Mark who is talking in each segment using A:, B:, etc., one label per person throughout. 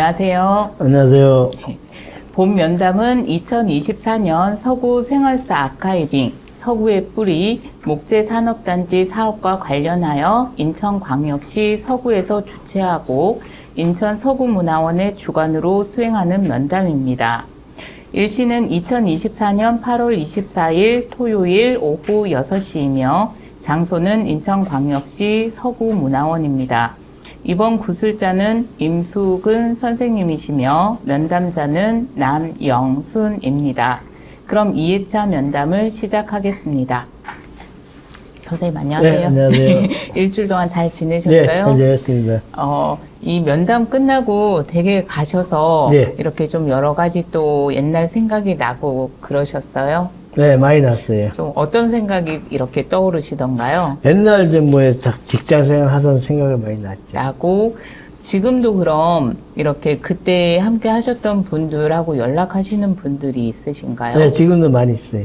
A: 안녕하세요.
B: 안녕하세요.
A: 본 면담은 2024년 서구 생활사 아카이빙, 서구의 뿌리, 목재산업단지 사업과 관련하여 인천광역시 서구에서 주최하고 인천 서구문화원의 주관으로 수행하는 면담입니다. 일시는 2024년 8월 24일 토요일 오후 6시이며 장소는 인천광역시 서구문화원입니다. 이번 구술자는 임수근 선생님이시며 면담자는 남영순입니다. 그럼 2회차 면담을 시작하겠습니다. 선생님 안녕하세요.
B: 네, 안녕하세요.
A: 일주일 동안 잘 지내셨어요?
B: 네, 잘 지냈습니다.
A: 이 면담 끝나고 댁에 가셔서
B: 네.
A: 이렇게 좀 여러 가지 또 옛날 생각이 나고 그러셨어요?
B: 네, 많이 났어요.
A: 좀 어떤 생각이 이렇게 떠오르시던가요?
B: 옛날 직장생활 하던 생각이 많이 났죠.
A: 나고 지금도 그럼 이렇게 그때 함께 하셨던 분들하고 연락하시는 분들이 있으신가요?
B: 네, 지금도 많이 있어요.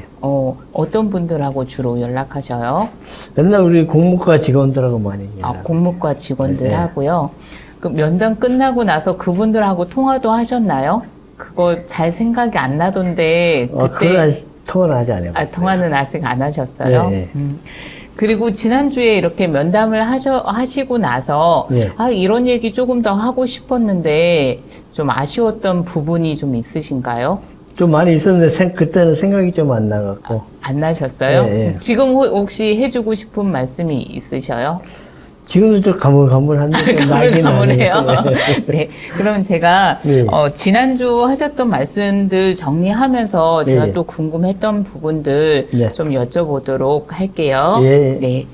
A: 어떤 분들하고 주로 연락하셔요?
B: 옛날 우리 공무과 직원들하고 많이 연락.
A: 공무과 직원들하고요.
B: 네.
A: 그 면담 끝나고 나서 그분들하고 통화도 하셨나요? 그거 잘 생각이 안 나던데
B: 그건 통화는 아직 안 해봤어요.
A: 통화는 아직 안 하셨어요?
B: 네.
A: 그리고 지난주에 이렇게 면담을 하시고 나서
B: 네.
A: 이런 얘기 조금 더 하고 싶었는데 좀 아쉬웠던 부분이 좀 있으신가요?
B: 좀 많이 있었는데 그때는 생각이 좀 안 나갖고.
A: 안 나셨어요?
B: 네.
A: 지금 혹시 해주고 싶은 말씀이 있으셔요?
B: 지금도 좀 가물가물한데 좀 나긴
A: 가물가물해요.
B: 나네요.
A: 네. 그럼 제가
B: 네.
A: 지난주 하셨던 말씀들 정리하면서 제가
B: 네.
A: 또 궁금했던 부분들
B: 네.
A: 좀 여쭤보도록 할게요.
B: 예.
A: 네.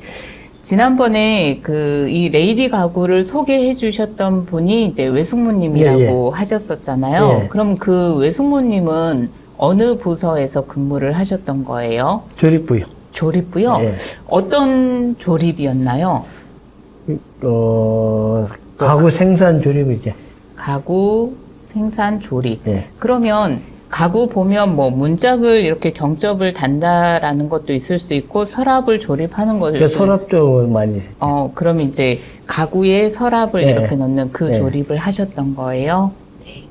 A: 지난번에 이 레이디 가구를 소개해 주셨던 분이 이제 외숙모님이라고 하셨었잖아요.
B: 예.
A: 그럼 그 외숙모님은 어느 부서에서 근무를 하셨던 거예요?
B: 조립부요.
A: 조립부요?
B: 예.
A: 어떤 조립이었나요?
B: 가구 생산 조립이죠.
A: 가구 생산 조립.
B: 예.
A: 그러면 가구 보면 뭐 문짝을 이렇게 경접을 단다라는 것도 있을 수 있고 서랍을 조립하는 것을
B: 서랍 쪽을 많이.
A: 그럼 이제 가구에 서랍을
B: 네.
A: 이렇게 넣는 그
B: 네.
A: 조립을 하셨던 거예요. 네.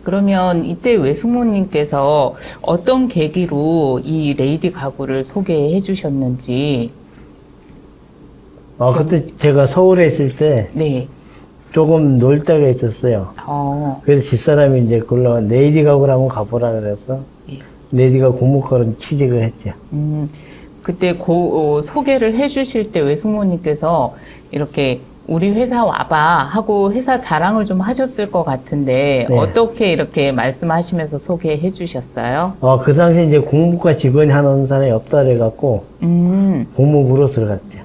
A: 그러면 이때 외숙모님께서 어떤 계기로 이 레이디 가구를 소개해 주셨는지.
B: 그때 제가 서울에 있을 때
A: 네.
B: 조금 놀 때가 있었어요. 그래서 집사람이 이제 레이디 가구를 한번 가보라 그래서
A: 예.
B: 레이디가 공무과로 취직을 했죠.
A: 그때 소개를 해 주실 때 외숙모님께서 이렇게 우리 회사 와봐 하고 회사 자랑을 좀 하셨을 것 같은데
B: 네.
A: 어떻게 이렇게 말씀하시면서 소개해 주셨어요?
B: 그 당시에 이제 공무과 직원이 하는 사람이 없다 그래갖고 공무부로 들어갔죠.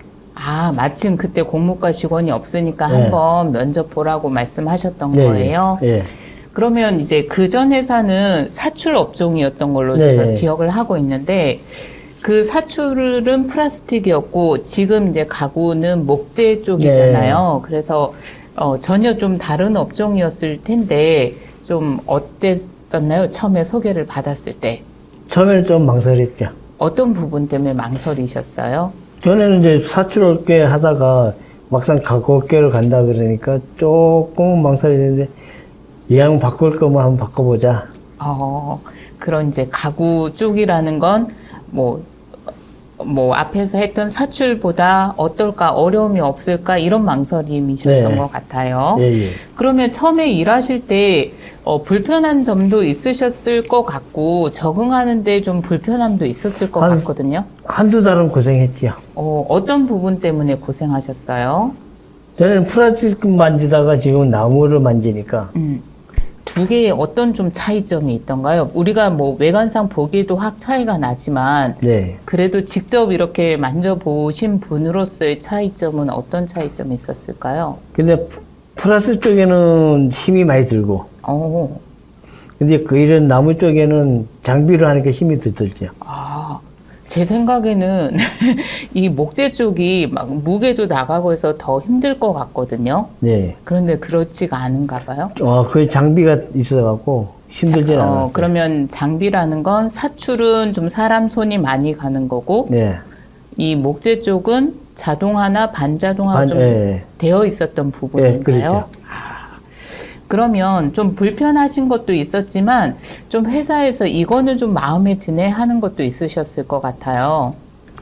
A: 마침 그때 공무과 직원이 없으니까
B: 네.
A: 한번 면접 보라고 말씀하셨던
B: 네,
A: 거예요?
B: 예.
A: 그러면 이제 그 전 회사는 사출 업종이었던 걸로
B: 네.
A: 제가 기억을 하고 있는데 그 사출은 플라스틱이었고 지금 이제 가구는 목재 쪽이잖아요. 그래서 전혀 좀 다른 업종이었을 텐데 좀 어땠었나요? 처음에 소개를 받았을 때.
B: 처음에는 좀 망설였죠.
A: 어떤 부분 때문에 망설이셨어요?
B: 전에는 이제 사출업계 하다가 막상 가구업계로 간다 그러니까 조금 망설였는데 이왕 바꿀 거면 한번 바꿔보자.
A: 그런 이제 가구 쪽이라는 건 뭐 앞에서 했던 사출보다 어떨까 어려움이 없을까 이런 망설임이셨던
B: 네.
A: 것 같아요.
B: 예.
A: 그러면 처음에 일하실 때 불편한 점도 있으셨을 것 같고 적응하는데 좀 불편함도 있었을 것 같거든요.
B: 한두 달은 고생했지요.
A: 어떤 부분 때문에 고생하셨어요?
B: 저는 플라스틱 만지다가 지금 나무를 만지니까
A: 두 개의 어떤 좀 차이점이 있던가요? 우리가 뭐 외관상 보기에도 확 차이가 나지만
B: 네.
A: 그래도 직접 이렇게 만져보신 분으로서의 차이점은 어떤 차이점이 있었을까요?
B: 근데 플라스틱 쪽에는 힘이 많이 들고 근데 이런 나무 쪽에는 장비로 하니까 힘이 더 들죠.
A: 제 생각에는 이 목재 쪽이 막 무게도 나가고 해서 더 힘들 것 같거든요.
B: 네.
A: 그런데 그렇지가 않은가 봐요.
B: 그 장비가 있어갖고 힘들진 않아요.
A: 그러면 장비라는 건 사출은 좀 사람 손이 많이 가는 거고,
B: 네.
A: 이 목재 쪽은 자동화나 반자동화가 좀
B: 네.
A: 되어 있었던 부분인가요?
B: 네, 그렇죠.
A: 그러면 좀 불편하신 것도 있었지만 좀 회사에서 이거는 좀 마음에 드네 하는 것도 있으셨을 것 같아요.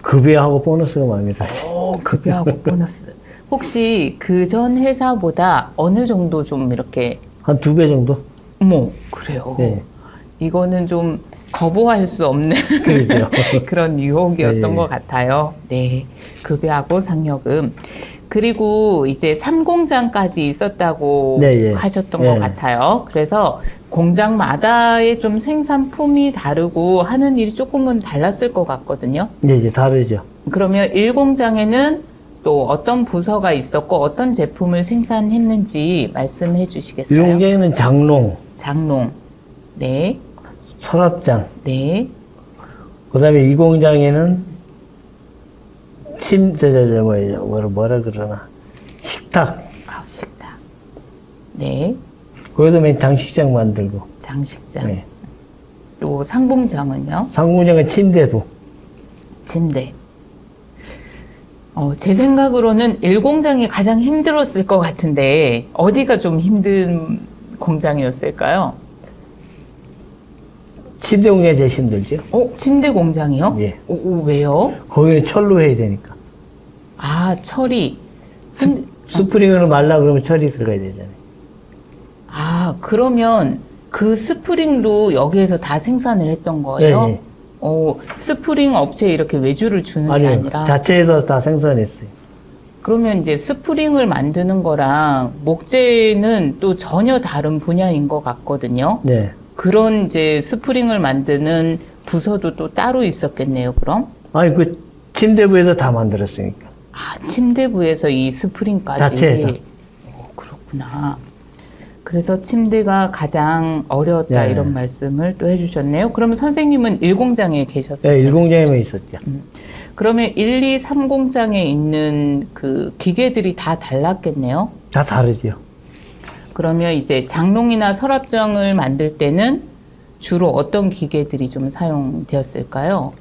B: 급여하고 보너스가 마음에 들어요.
A: 급여하고 보너스. 혹시 그 전 회사보다 어느 정도 좀 이렇게
B: 한 2배 정도?
A: 어머, 그래요.
B: 네.
A: 이거는 좀 거부할 수 없는
B: 그렇죠.
A: 그런 유혹이었던
B: 네.
A: 것 같아요. 네. 급여하고 상여금. 그리고 이제 3공장까지 있었다고
B: 네, 예.
A: 하셨던
B: 예.
A: 것 같아요. 그래서 공장마다의 좀 생산품이 다르고 하는 일이 조금은 달랐을 것 같거든요.
B: 네, 이제 다르죠.
A: 그러면 1공장에는 또 어떤 부서가 있었고 어떤 제품을 생산했는지 말씀해 주시겠어요?
B: 1공장에는 장롱,
A: 장롱. 네.
B: 서랍장,
A: 네.
B: 그 다음에 2공장에는 뭐라 그러나, 식탁.
A: 아, 식탁. 네.
B: 거기서 맨 장식장 만들고.
A: 장식장.
B: 네.
A: 또 상공장은요?
B: 상공장은 침대부.
A: 침대. 제 생각으로는 1공장이 가장 힘들었을 것 같은데 어디가 좀 힘든 공장이었을까요?
B: 침대 공장이 제일 힘들죠.
A: 침대 공장이요?
B: 예.
A: 왜요?
B: 거기는 철로 해야 되니까.
A: 아, 철이.
B: 스프링을 말라 그러면 철이 들어가야 되잖아요.
A: 아, 그러면 그 스프링도 여기에서 다 생산을 했던 거예요?
B: 예.
A: 스프링 업체에 이렇게 외주를 주는 게
B: 아니요.
A: 아니라.
B: 자체에서 다 생산했어요.
A: 그러면 이제 스프링을 만드는 거랑 목재는 또 전혀 다른 분야인 것 같거든요.
B: 네.
A: 그런 이제 스프링을 만드는 부서도 또 따로 있었겠네요, 그럼?
B: 아니, 그 침대부에서 다 만들었으니까.
A: 아, 침대부에서 이 스프링까지.
B: 자체에서.
A: 그렇구나. 그래서 침대가 가장 어려웠다
B: 네.
A: 이런 말씀을 또 해주셨네요. 그러면 선생님은 1공장에 계셨었죠?
B: 네, 1공장에만 있었죠.
A: 그러면 1, 2, 3공장에 있는 그 기계들이 다 달랐겠네요?
B: 다 다르죠.
A: 그러면 이제 장롱이나 서랍장을 만들 때는 주로 어떤 기계들이 좀 사용되었을까요?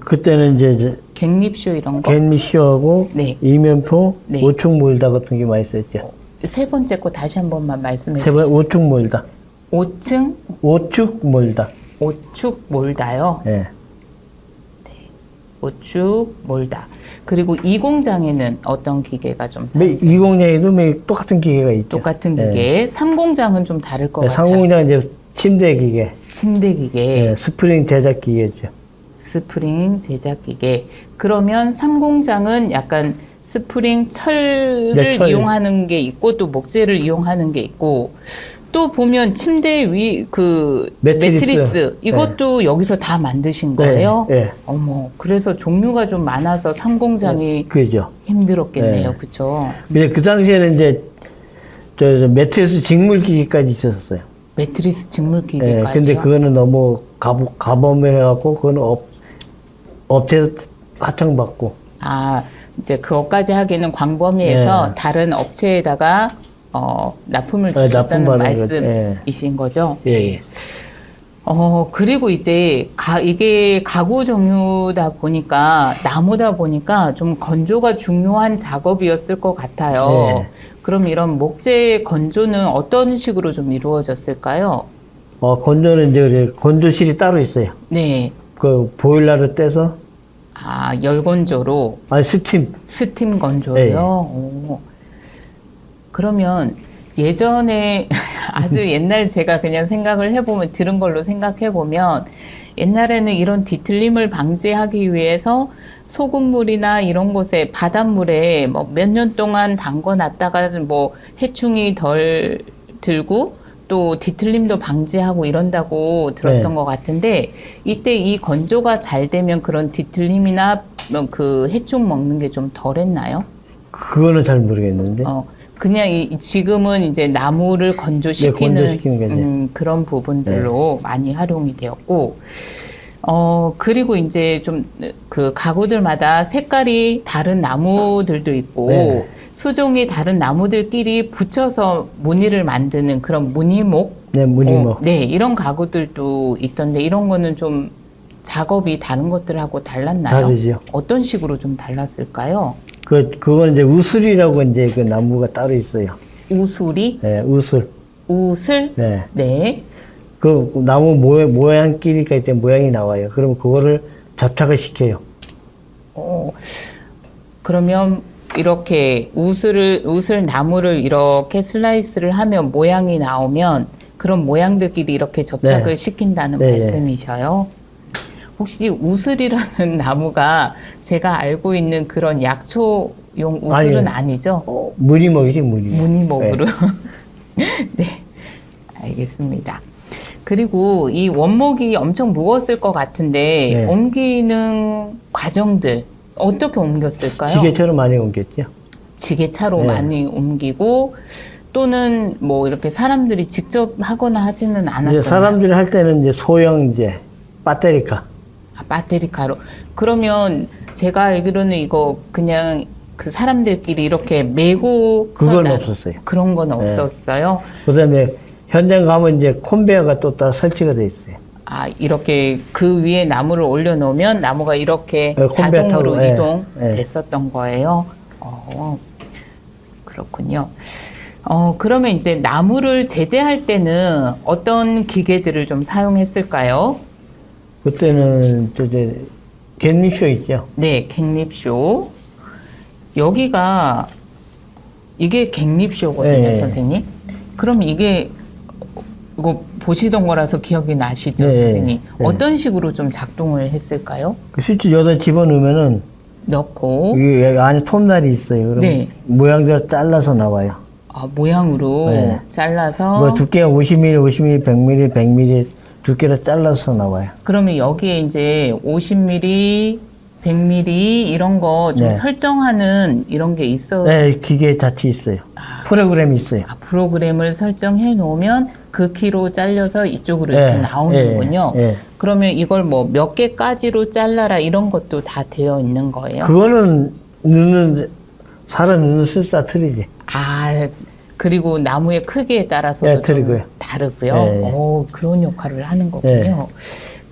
B: 그때는 이제
A: 갱립쇼 이런 거?
B: 갯미쇼하고
A: 네.
B: 이면포,
A: 네.
B: 오축 몰다 같은 게 많이 썼죠.
A: 세 번째 거 다시 한 번만 말씀해
B: 세 번,
A: 주시죠.
B: 오축 몰다.
A: 5층
B: 오축 몰다.
A: 오축 몰다요.
B: 예.
A: 오축 몰다. 그리고 이 공장에는 어떤 기계가 좀
B: 이 공장에도 똑같은 기계가 있죠.
A: 똑같은
B: 예.
A: 기계. 3공장은 좀 다를 것
B: 네,
A: 같아요.
B: 상공장 이제 침대 기계,
A: 침대 기계,
B: 예, 스프링 제작 기계죠.
A: 스프링 제작 기계. 그러면 3공장은 약간 스프링 철을
B: 네, 철.
A: 이용하는 게 있고 또 목재를 이용하는 게 있고 또 보면 침대 위 그 매트리스 이것도 여기서 다 만드신 거예요?
B: 네, 네.
A: 어머, 그래서 종류가 좀 많아서 3공장이
B: 그죠.
A: 힘들었겠네요.
B: 네.
A: 그렇죠?
B: 근데 그 당시에는 이제 저 매트리스 직물 기기까지 있었어요.
A: 매트리스 직물
B: 예,
A: 기계까지요?
B: 근데 그거는 너무 가범해갖고 그거는 업체에서 하청받고.
A: 아, 이제 그것까지 하기에는 광범위해서
B: 네.
A: 다른 업체에다가 납품을
B: 네,
A: 주셨다는
B: 납품받은
A: 말씀이신 거죠?
B: 예, 예.
A: 그리고 이제 이게 가구 종류다 보니까 나무다 보니까 좀 건조가 중요한 작업이었을 것 같아요.
B: 네.
A: 그럼 이런 목재 건조는 어떤 식으로 좀 이루어졌을까요?
B: 건조는 이제 건조실이 따로 있어요.
A: 네.
B: 그 보일러를 떼서
A: 열건조로 스팀 건조요.
B: 네.
A: 오. 그러면 예전에 아주 옛날 제가 그냥 생각을 해보면 들은 걸로 생각해 보면 옛날에는 이런 뒤틀림을 방지하기 위해서 소금물이나 이런 곳에 바닷물에 뭐 몇 년 동안 담궈놨다가 뭐 해충이 덜 들고 또 뒤틀림도 방지하고 이런다고 들었던
B: 네.
A: 것 같은데 이때 이 건조가 잘 되면 그런 뒤틀림이나 그 해충 먹는 게 좀 덜했나요?
B: 그거는 잘 모르겠는데.
A: 그냥 지금은 이제 나무를 건조시키는,
B: 네, 건조시키는 거죠.
A: 그런 부분들로 많이 활용이 되었고, 그리고 이제 좀 그 가구들마다 색깔이 다른 나무들도 있고,
B: 네.
A: 수종이 다른 나무들끼리 붙여서 무늬를 만드는 그런 무늬목?
B: 네, 무늬목.
A: 네, 이런 가구들도 있던데, 이런 거는 좀 작업이 다른 것들하고 달랐나요?
B: 다르죠.
A: 어떤 식으로 좀 달랐을까요?
B: 그건 이제 우슬이라고 이제 그 나무가 따로 있어요.
A: 우수리?
B: 예, 우슬.
A: 우슬?
B: 네.
A: 네.
B: 그 나무 모양끼리가 있때 모양이 나와요. 그러면 그거를 접착을 시켜요.
A: 그러면 이렇게 우슬 나무를 이렇게 슬라이스를 하면 모양이 나오면 그런 모양들끼리 이렇게 접착을
B: 네.
A: 시킨다는
B: 네,
A: 말씀이셔요. 혹시 우슬이라는 나무가 제가 알고 있는 그런 약초용 우슬은
B: 아니에요.
A: 아니죠?
B: 무늬목이지, 무늬목.
A: 무늬목으로. 네, 알겠습니다. 그리고 이 원목이 엄청 무거웠을 것 같은데
B: 네.
A: 옮기는 과정들 어떻게 옮겼을까요?
B: 지게처럼 많이 옮겼죠.
A: 지게차로
B: 네.
A: 많이 옮기고 또는 뭐 이렇게 사람들이 직접 하거나 하지는
B: 이제
A: 않았어요.
B: 사람들이 할 때는 이제 소형 이제 배터리카.
A: 배터리카로. 그러면 제가 알기로는 이거 그냥 그 사람들끼리 이렇게 메고
B: 그건
A: 서다-
B: 없었어요.
A: 그런 건 없었어요.
B: 그다음에 현장 가면 이제 콘베어가 또 따로 설치가 돼 있어요.
A: 아, 이렇게 그 위에 나무를 올려놓으면 나무가 이렇게
B: 네, 콘베어
A: 자동으로
B: 타고, 네,
A: 이동됐었던 거예요. 그렇군요. 그러면 이제 나무를 제재할 때는 어떤 기계들을 좀 사용했을까요?
B: 그때는 이제 갯잎쇼 있죠.
A: 네, 갱립쇼. 여기가 이게 갱립쇼거든요,
B: 네.
A: 선생님. 그럼 이게 이거 보시던 거라서 기억이 나시죠,
B: 네.
A: 선생님?
B: 네.
A: 어떤 식으로 좀 작동을 했을까요?
B: 그 스위치 여기다 집어넣으면은
A: 넣고
B: 여기 안에 톱날이 있어요. 그럼
A: 네.
B: 모양대로 잘라서 나와요.
A: 모양으로
B: 네.
A: 잘라서
B: 뭐 두께가 50mm, 50mm, 100mm, 100mm 두께로 잘라서 나와요.
A: 그러면 여기에 이제 50mm, 100mm 이런 거 좀
B: 네.
A: 설정하는 이런 게 있어.
B: 네, 기계 자체 있어요. 프로그램이 있어요.
A: 프로그램을 설정해 놓으면 그 키로 잘려서 이쪽으로 이렇게
B: 네,
A: 나오는군요.
B: 네, 네.
A: 그러면 이걸 뭐 몇 개까지로 잘라라 이런 것도 다 되어 있는 거예요?
B: 그거는 사람 넣는 술사 틀리지.
A: 그리고 나무의 크기에 따라서도
B: 네,
A: 좀
B: 틀리고요.
A: 다르고요.
B: 네.
A: 그런 역할을 하는 거군요.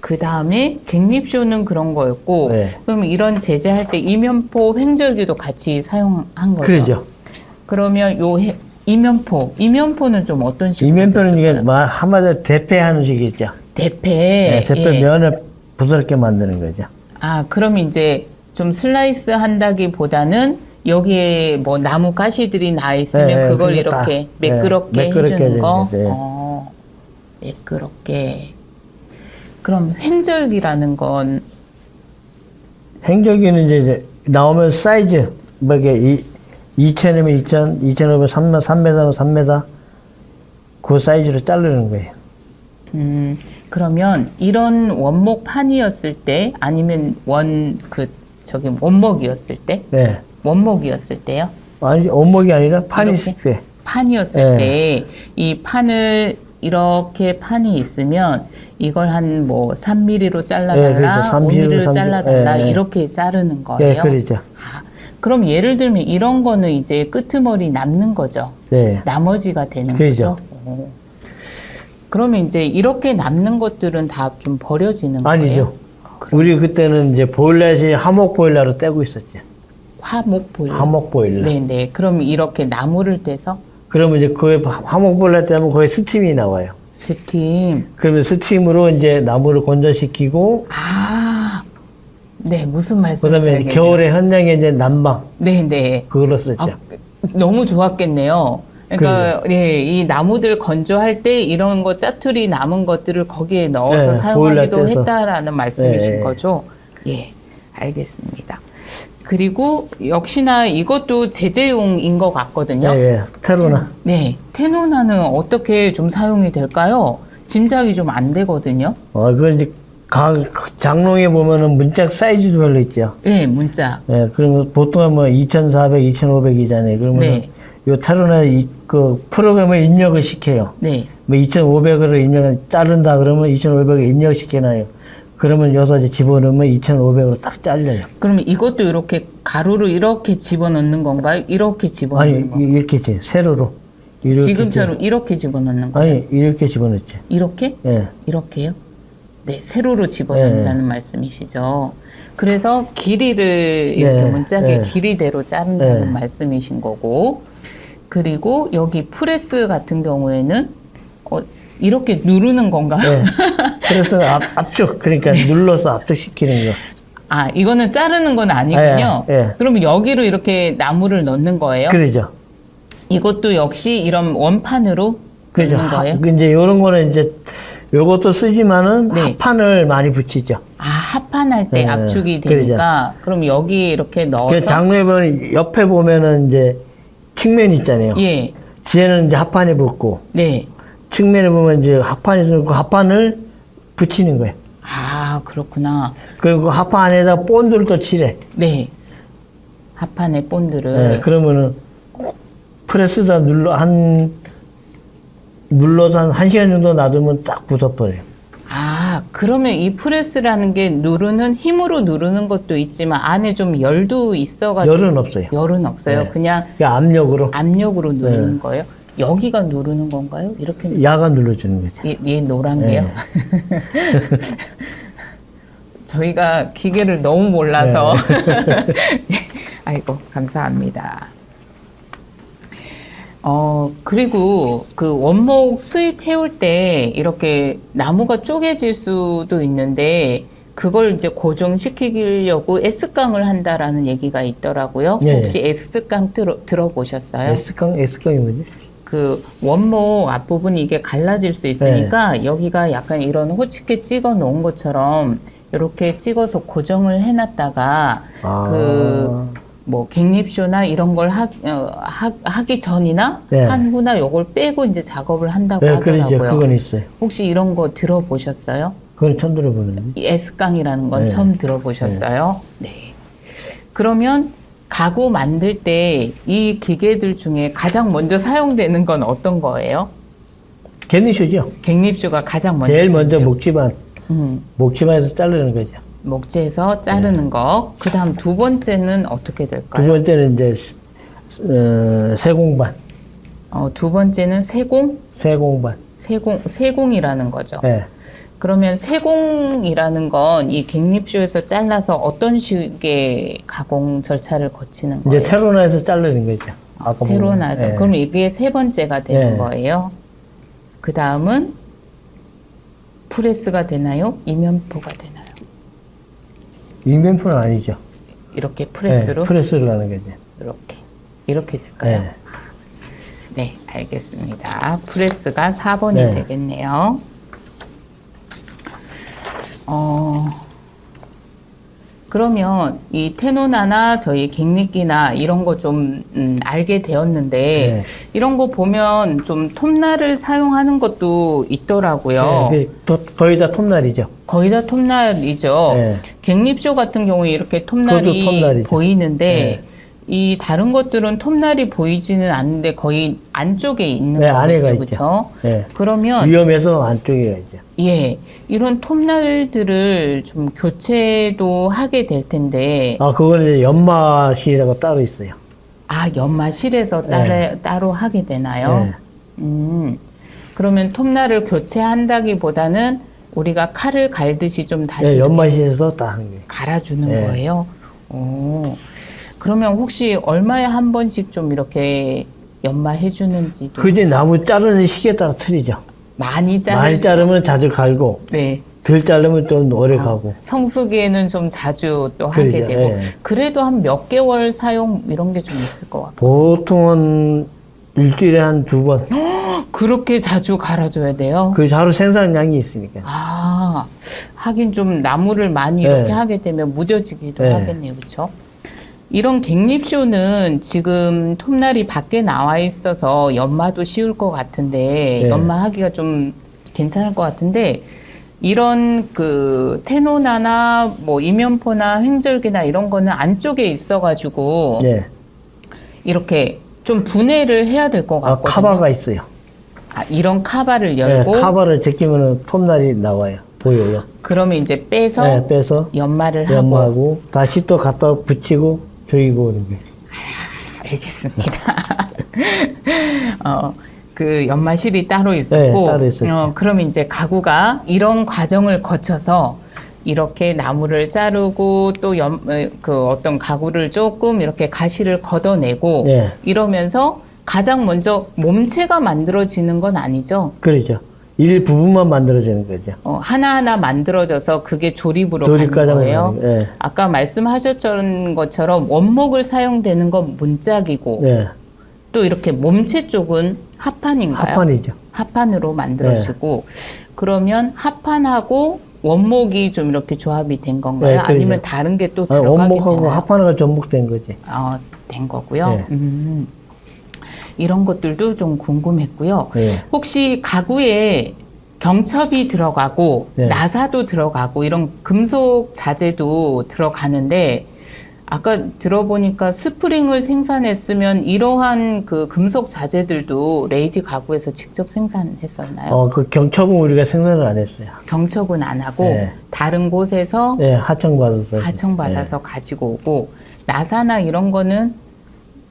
A: 그 다음에 갱립쇼는 그런 거였고,
B: 네.
A: 그럼 이런 제재할 때 이면포 횡절기도 같이 사용한 거죠?
B: 그러죠.
A: 그러면 이면포는 좀 어떤 식으로
B: 이면표는 이게
A: 됐을까요?
B: 한마디로 대패하는 식이죠.
A: 대패.
B: 네, 대패
A: 예.
B: 면을 부드럽게 만드는 거죠.
A: 그럼 이제 좀 슬라이스 한다기보다는 여기에 뭐 나무 가시들이 나 있으면
B: 네,
A: 그걸
B: 그게
A: 이렇게
B: 다,
A: 매끄럽게
B: 네, 매끄럽게
A: 해주는 거.
B: 해주는 거죠.
A: 매끄럽게. 그럼 횡절기라는 건
B: 행절기는 이제 나오면 사이즈, 뭐 이게 2000이면 2000, 2500, 3m, 3m면 3m, 그 사이즈로 자르는 거예요.
A: 그러면 이런 원목 판이었을 때 아니면 원목이었을 때?
B: 네.
A: 원목이었을 때요?
B: 아니, 원목이 아니라 판이
A: 이렇게?
B: 있을 때.
A: 판이었을
B: 네.
A: 때 이 판을 이렇게 판이 있으면 이걸 한 뭐 3mm로 잘라달라,
B: 그렇죠.
A: 5mm로
B: 30,
A: 잘라달라
B: 네.
A: 이렇게 자르는
B: 네,
A: 거예요.
B: 그러죠.
A: 그럼 예를 들면 이런 거는 이제 끄트머리 남는 거죠.
B: 네.
A: 나머지가 되는
B: 그죠.
A: 거죠. 그러면 이제 이렇게 남는 것들은 다 좀 버려지는 거예요?
B: 아니죠. 우리 그때는 이제 보일러시 하목 보일러로 떼고 있었죠.
A: 화목 보일러.
B: 하목 보일러.
A: 네네. 그럼 이렇게 나무를 떼서
B: 그러면 이제 그 하목 보일러 떼면 거기 스팀이 나와요.
A: 스팀.
B: 그러면 스팀으로 이제 나무를 건조시키고,
A: 네, 무슨 말씀인지
B: 그다음에 이제
A: 알겠네요.
B: 겨울에 현장에 이제 난방,
A: 네네.
B: 그걸로 썼죠.
A: 너무 좋았겠네요. 그러니까 네, 이 나무들 건조할 때 이런 거 짜투리 남은 것들을 거기에 넣어서
B: 네,
A: 사용하기도
B: 보일러 떼서.
A: 했다라는 말씀이신
B: 네.
A: 거죠? 예, 알겠습니다. 그리고 역시나 이것도 제재용인 것 같거든요.
B: 예, 테루나.
A: 네, 테노나는 어떻게 좀 사용이 될까요? 짐작이 좀 안 되거든요.
B: 그건 이제 장롱에 보면은 문짝 사이즈도 별로 있죠.
A: 네, 문자.
B: 예, 그러면 보통은 뭐 2400, 2500이잖아요. 그러면
A: 네.
B: 요 테루나 그 프로그램에 입력을 시켜요.
A: 네,
B: 뭐 2500으로 입력을 자른다 그러면 2500에 입력시켜놔요. 그러면 여기서 이제 집어넣으면 2500으로 딱 잘려요.
A: 그러면 이것도 이렇게 가루로 이렇게 집어넣는 건가요? 이렇게 집어넣는
B: 아니,
A: 건가요?
B: 이렇게 돼. 세로로. 이렇게
A: 지금처럼 이렇게 집어넣는 거예요?
B: 아니, 이렇게 집어넣죠.
A: 이렇게?
B: 예.
A: 이렇게요? 네, 세로로 집어넣는다는 말씀이시죠. 그래서 길이를 이렇게
B: 네,
A: 문짝의
B: 네.
A: 길이대로 자른다는
B: 네.
A: 말씀이신 거고, 그리고 여기 프레스 같은 경우에는 이렇게 누르는 건가요?
B: 네. 그래서 압축, 그러니까 눌러서 압축시키는 거.
A: 아, 이거는 자르는 건 아니군요.
B: 예, 예.
A: 그럼 여기로 이렇게 나무를 넣는 거예요?
B: 그러죠.
A: 이것도 역시 이런 원판으로
B: 그죠.
A: 넣는 거예요?
B: 이제 요런 거는 이제 요것도 쓰지만은
A: 네.
B: 합판을 많이 붙이죠.
A: 아, 합판할 때
B: 네,
A: 압축이
B: 그러죠.
A: 되니까 그럼 여기 이렇게 넣어서
B: 그 장르에 보면 옆에 보면은 이제 측면 있잖아요.
A: 예,
B: 뒤에는 이제 합판이 붙고
A: 네.
B: 측면에 보면 이제 합판이 있고 합판을 붙이는 거예요.
A: 아, 그렇구나.
B: 그리고 합판 안에다 본드를 또 칠해.
A: 네. 합판의 본드를
B: 네, 그러면은 프레스다 눌러서 한 1시간 정도 놔두면 딱 붙어버려요.
A: 아, 그러면 이 프레스라는 게 힘으로 누르는 것도 있지만 안에 좀 열도 있어가지고
B: 열은 없어요.
A: 열은 없어요.
B: 네.
A: 그냥
B: 그러니까 압력으로
A: 압력으로 누르는 거예요. 여기가 누르는 건가요? 이렇게
B: 야간 눌러주는 거죠.
A: 얘 노란 게요. 저희가 기계를 너무 몰라서 아이고 감사합니다. 그리고 그 원목 수입해올 때 이렇게 나무가 쪼개질 수도 있는데 그걸 이제 고정시키려고 S깡을 한다라는 얘기가 있더라고요.
B: 네.
A: 혹시 S깡 들어보셨어요?
B: S깡이 뭐지?
A: 그 원목 앞부분이 이게 갈라질 수 있으니까 여기가 약간 이런 호치케 찍어 놓은 것처럼 이렇게 찍어서 고정을 해놨다가 뭐 갱립쇼나 이런 걸 하기 전이나
B: 네.
A: 한 후나 요걸 빼고 이제 작업을 한다고
B: 네,
A: 하더라고요.
B: 그러죠. 그건 있어요.
A: 혹시 이런 거 들어보셨어요?
B: 그건 처음 들어보는데.
A: 이 S깡이라는 건
B: 네.
A: 처음 들어보셨어요? 네. 그러면 가구 만들 때 이 기계들 중에 가장 먼저 사용되는 건 어떤 거예요?
B: 갱립쇼죠.
A: 갱립쇼가 가장 먼저
B: 제일 먼저
A: 사용돼요.
B: 목지만에서 자르는 거죠.
A: 목재에서 자르는 거. 그 다음 두 번째는 어떻게 될까요?
B: 두 번째는 이제 세공반.
A: 두 번째는 세공?
B: 세공반.
A: 세공이라는 거죠.
B: 네.
A: 그러면 세공이라는 건 이 갱립쇼에서 잘라서 어떤 식의 가공 절차를 거치는 거예요?
B: 이제 테로나에서 자르는 거죠. 아까
A: 테로나에서.
B: 네.
A: 그럼 이게 세 번째가 되는
B: 네.
A: 거예요. 그 다음은 프레스가 되나요? 이면포가 되나요?
B: 인면포는 아니죠.
A: 이렇게 프레스로?
B: 네, 프레스로 가는 거죠.
A: 이렇게 될까요?
B: 네.
A: 네, 알겠습니다. 프레스가 4번이
B: 네.
A: 되겠네요. 그러면 이 테노나나 저희 갱립기나 이런 거 좀 알게 되었는데
B: 네.
A: 이런 거 보면 좀 톱날을 사용하는 것도 있더라고요.
B: 네, 거의 다 톱날이죠.
A: 거의 다 톱날이죠.
B: 네.
A: 갱립쇼 같은 경우에 이렇게 톱날이
B: 그것도 톱날이죠.
A: 보이는데
B: 네.
A: 이 다른 것들은 톱날이 보이지는 않는데 거의 안쪽에 있는
B: 네, 안에가
A: 거겠죠,
B: 있죠.
A: 그렇죠?
B: 네.
A: 그러면
B: 위험해서 안쪽에 있죠.
A: 예, 이런 톱날들을 좀 교체도 하게 될 텐데
B: 그거는 이제 연마실이라고 따로 있어요.
A: 연마실에서 따로 하게 되나요?
B: 네.
A: 그러면 톱날을 교체한다기보다는 우리가 칼을 갈듯이 좀 다시
B: 네,
A: 이렇게
B: 연마실에서 다 하는 거예요.
A: 갈아주는
B: 네.
A: 거예요? 그러면 혹시 얼마에 한 번씩 좀 이렇게 연마해 주는지도
B: 그게 나무 자르는 시기에 따라 틀리죠.
A: 많이
B: 많이 자르면 자주 갈고,
A: 네.
B: 덜 자르면 좀 오래 가고.
A: 성수기에는 좀 자주 또 하게
B: 그러죠.
A: 되고
B: 예.
A: 그래도 한 몇 개월 사용 이런 게 좀 있을 것 같고
B: 보통은 일주일에 한 2번.
A: 그렇게 자주 갈아줘야 돼요?
B: 그 하루 생산량이 있으니까.
A: 하긴 좀 나무를 많이
B: 네.
A: 이렇게 하게 되면 무뎌지기도
B: 네.
A: 하겠네요, 그렇죠? 이런 갱립쇼는 지금 톱날이 밖에 나와 있어서 연마도 쉬울 것 같은데
B: 네.
A: 연마하기가 좀 괜찮을 것 같은데 이런 그 테노나나 뭐 이면포나 횡절기나 이런 거는 안쪽에 있어가지고
B: 네.
A: 이렇게 좀 분해를 해야 될 것 같거든요.
B: 카바가 있어요.
A: 이런 카바를
B: 네,
A: 열고
B: 카바를 제끼면 톱날이 나와요. 보여요.
A: 그러면 이제 빼서
B: 네, 빼서
A: 연마를 하고
B: 연마하고 다시 또 갖다 붙이고 조이고 오는 거예요.
A: 알겠습니다. 그 연마실이 따로 있었고,
B: 네, 따로 있었죠.
A: 그러면 이제 가구가 이런 과정을 거쳐서 이렇게 나무를 자르고 또 그 어떤 가구를 조금 이렇게 가시를 걷어내고
B: 네.
A: 이러면서 가장 먼저 몸체가 만들어지는 건 아니죠.
B: 그렇죠. 일부분만 만들어지는 거죠.
A: 하나하나 만들어져서 그게 조립으로 가는
B: 조립과정으로
A: 거예요.
B: 가는 거예요. 예.
A: 아까 말씀하셨던 것처럼 원목을 사용되는 건 문짝이고
B: 예.
A: 또 이렇게 몸체 쪽은 합판인가요?
B: 합판이죠.
A: 합판으로 만들어지고 그러면 합판하고 원목이 좀 이렇게 조합이 된 건가요?
B: 네, 그렇죠.
A: 아니면 다른 게 또 들어가게
B: 원목하고
A: 되나요?
B: 합판하고 접목된 거지.
A: 된 거고요.
B: 네.
A: 이런 것들도 좀 궁금했고요.
B: 네.
A: 혹시 가구에 경첩이 들어가고
B: 네.
A: 나사도 들어가고 이런 금속 자재도 들어가는데 아까 들어보니까 스프링을 생산했으면 이러한 그 금속 자재들도 레이디 가구에서 직접 생산했었나요?
B: 그 경첩은 우리가 생산을 안 했어요.
A: 경첩은 안 하고
B: 네.
A: 다른 곳에서
B: 네, 하청받아서.
A: 하청받아서 가지고 오고 나사나 이런 거는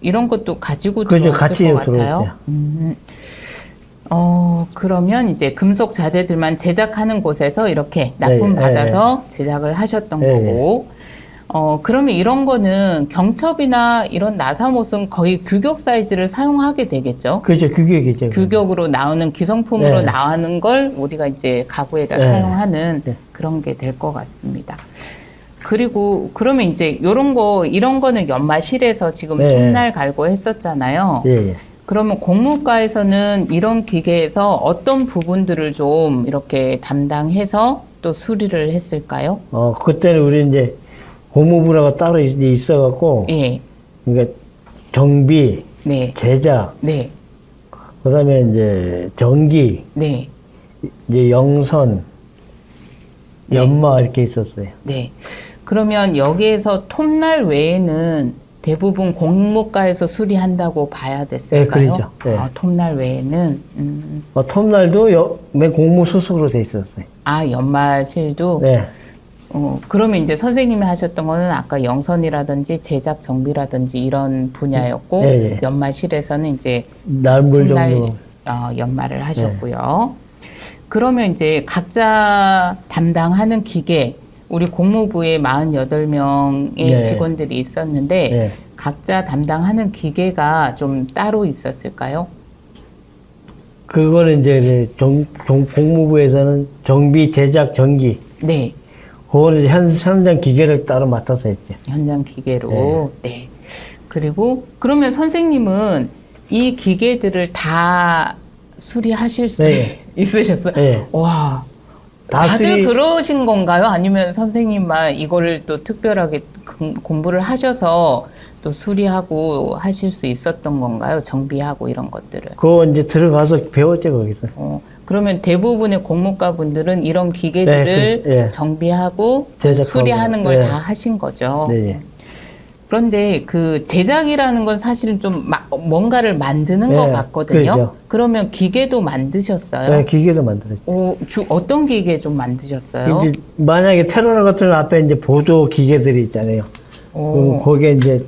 A: 이런 것도 가지고
B: 그죠,
A: 들어왔을
B: 같이
A: 것 같아요.
B: 들어왔죠.
A: 그러면 이제 금속 자재들만 제작하는 곳에서 이렇게 납품 받아서 제작을 하셨던 거고, 그러면 이런 거는 경첩이나 이런 나사못은 거의 규격 사이즈를 사용하게 되겠죠?
B: 그죠, 규격이죠.
A: 규격으로 나오는 기성품으로
B: 네.
A: 나오는 걸 우리가 이제 가구에다
B: 네.
A: 사용하는
B: 네.
A: 그런 게 될 것 같습니다. 그리고 그러면 이제 이런 거는 연마실에서 지금
B: 네.
A: 톱날 갈고 했었잖아요.
B: 예, 예.
A: 그러면 공무과에서는 이런 기계에서 어떤 부분들을 좀 이렇게 담당해서 또 수리를 했을까요?
B: 그때는 우리 이제 고무부라가 따로 있어갖고,
A: 예,
B: 그러니까 정비,
A: 네,
B: 제작,
A: 네,
B: 그 다음에 이제 전기,
A: 네,
B: 이제 영선, 연마 이렇게 있었어요.
A: 네. 그러면 여기에서 톱날 외에는 대부분 공무과에서 수리한다고 봐야 됐을까요?
B: 네, 그렇죠. 네.
A: 톱날 외에는
B: 톱날도 맨 공무 소속으로 돼 있었어요.
A: 연마실도
B: 네.
A: 그러면 이제 선생님이 하셨던 거는 아까 영선이라든지 제작 정비라든지 이런 분야였고
B: 네, 네.
A: 연마실에서는 이제
B: 날물
A: 톱날
B: 정도.
A: 연마를 하셨고요. 그러면 이제 각자 담당하는 기계 우리 공무부에 48명의
B: 네.
A: 직원들이 있었는데
B: 네.
A: 각자 담당하는 기계가 좀 따로 있었을까요?
B: 그거는 이제 공무부에서는 정비, 제작, 전기.
A: 네.
B: 그거는 현장 기계를 따로 맡아서 했죠.
A: 현장 기계로. 네. 그리고 그러면 선생님은 이 기계들을 다 수리하실 수
B: 네.
A: 있으셨어요?
B: 네.
A: 와.
B: 다
A: 다들
B: 수리-
A: 그러신 건가요? 아니면 선생님만 이거를 또 특별하게 공부를 하셔서 또 수리하고 하실 수 있었던 건가요? 정비하고 이런 것들을.
B: 그거 이제 들어가서 배웠죠, 거기서.
A: 그러면 대부분의 공무과 분들은 이런 기계들을
B: 네, 예.
A: 정비하고
B: 제작하고,
A: 수리하는 걸
B: 예.
A: 다 하신 거죠.
B: 네.
A: 그런데 그 제작이라는 건 사실은 좀 뭔가를 만드는
B: 네,
A: 것 같거든요.
B: 그렇죠.
A: 그러면 기계도 만드셨어요?
B: 네, 기계도 만들었죠.
A: 어떤 기계 좀 만드셨어요?
B: 이제 만약에 테러나 같은 앞에 이제 보조 기계들이 있잖아요. 그럼 거기에 이제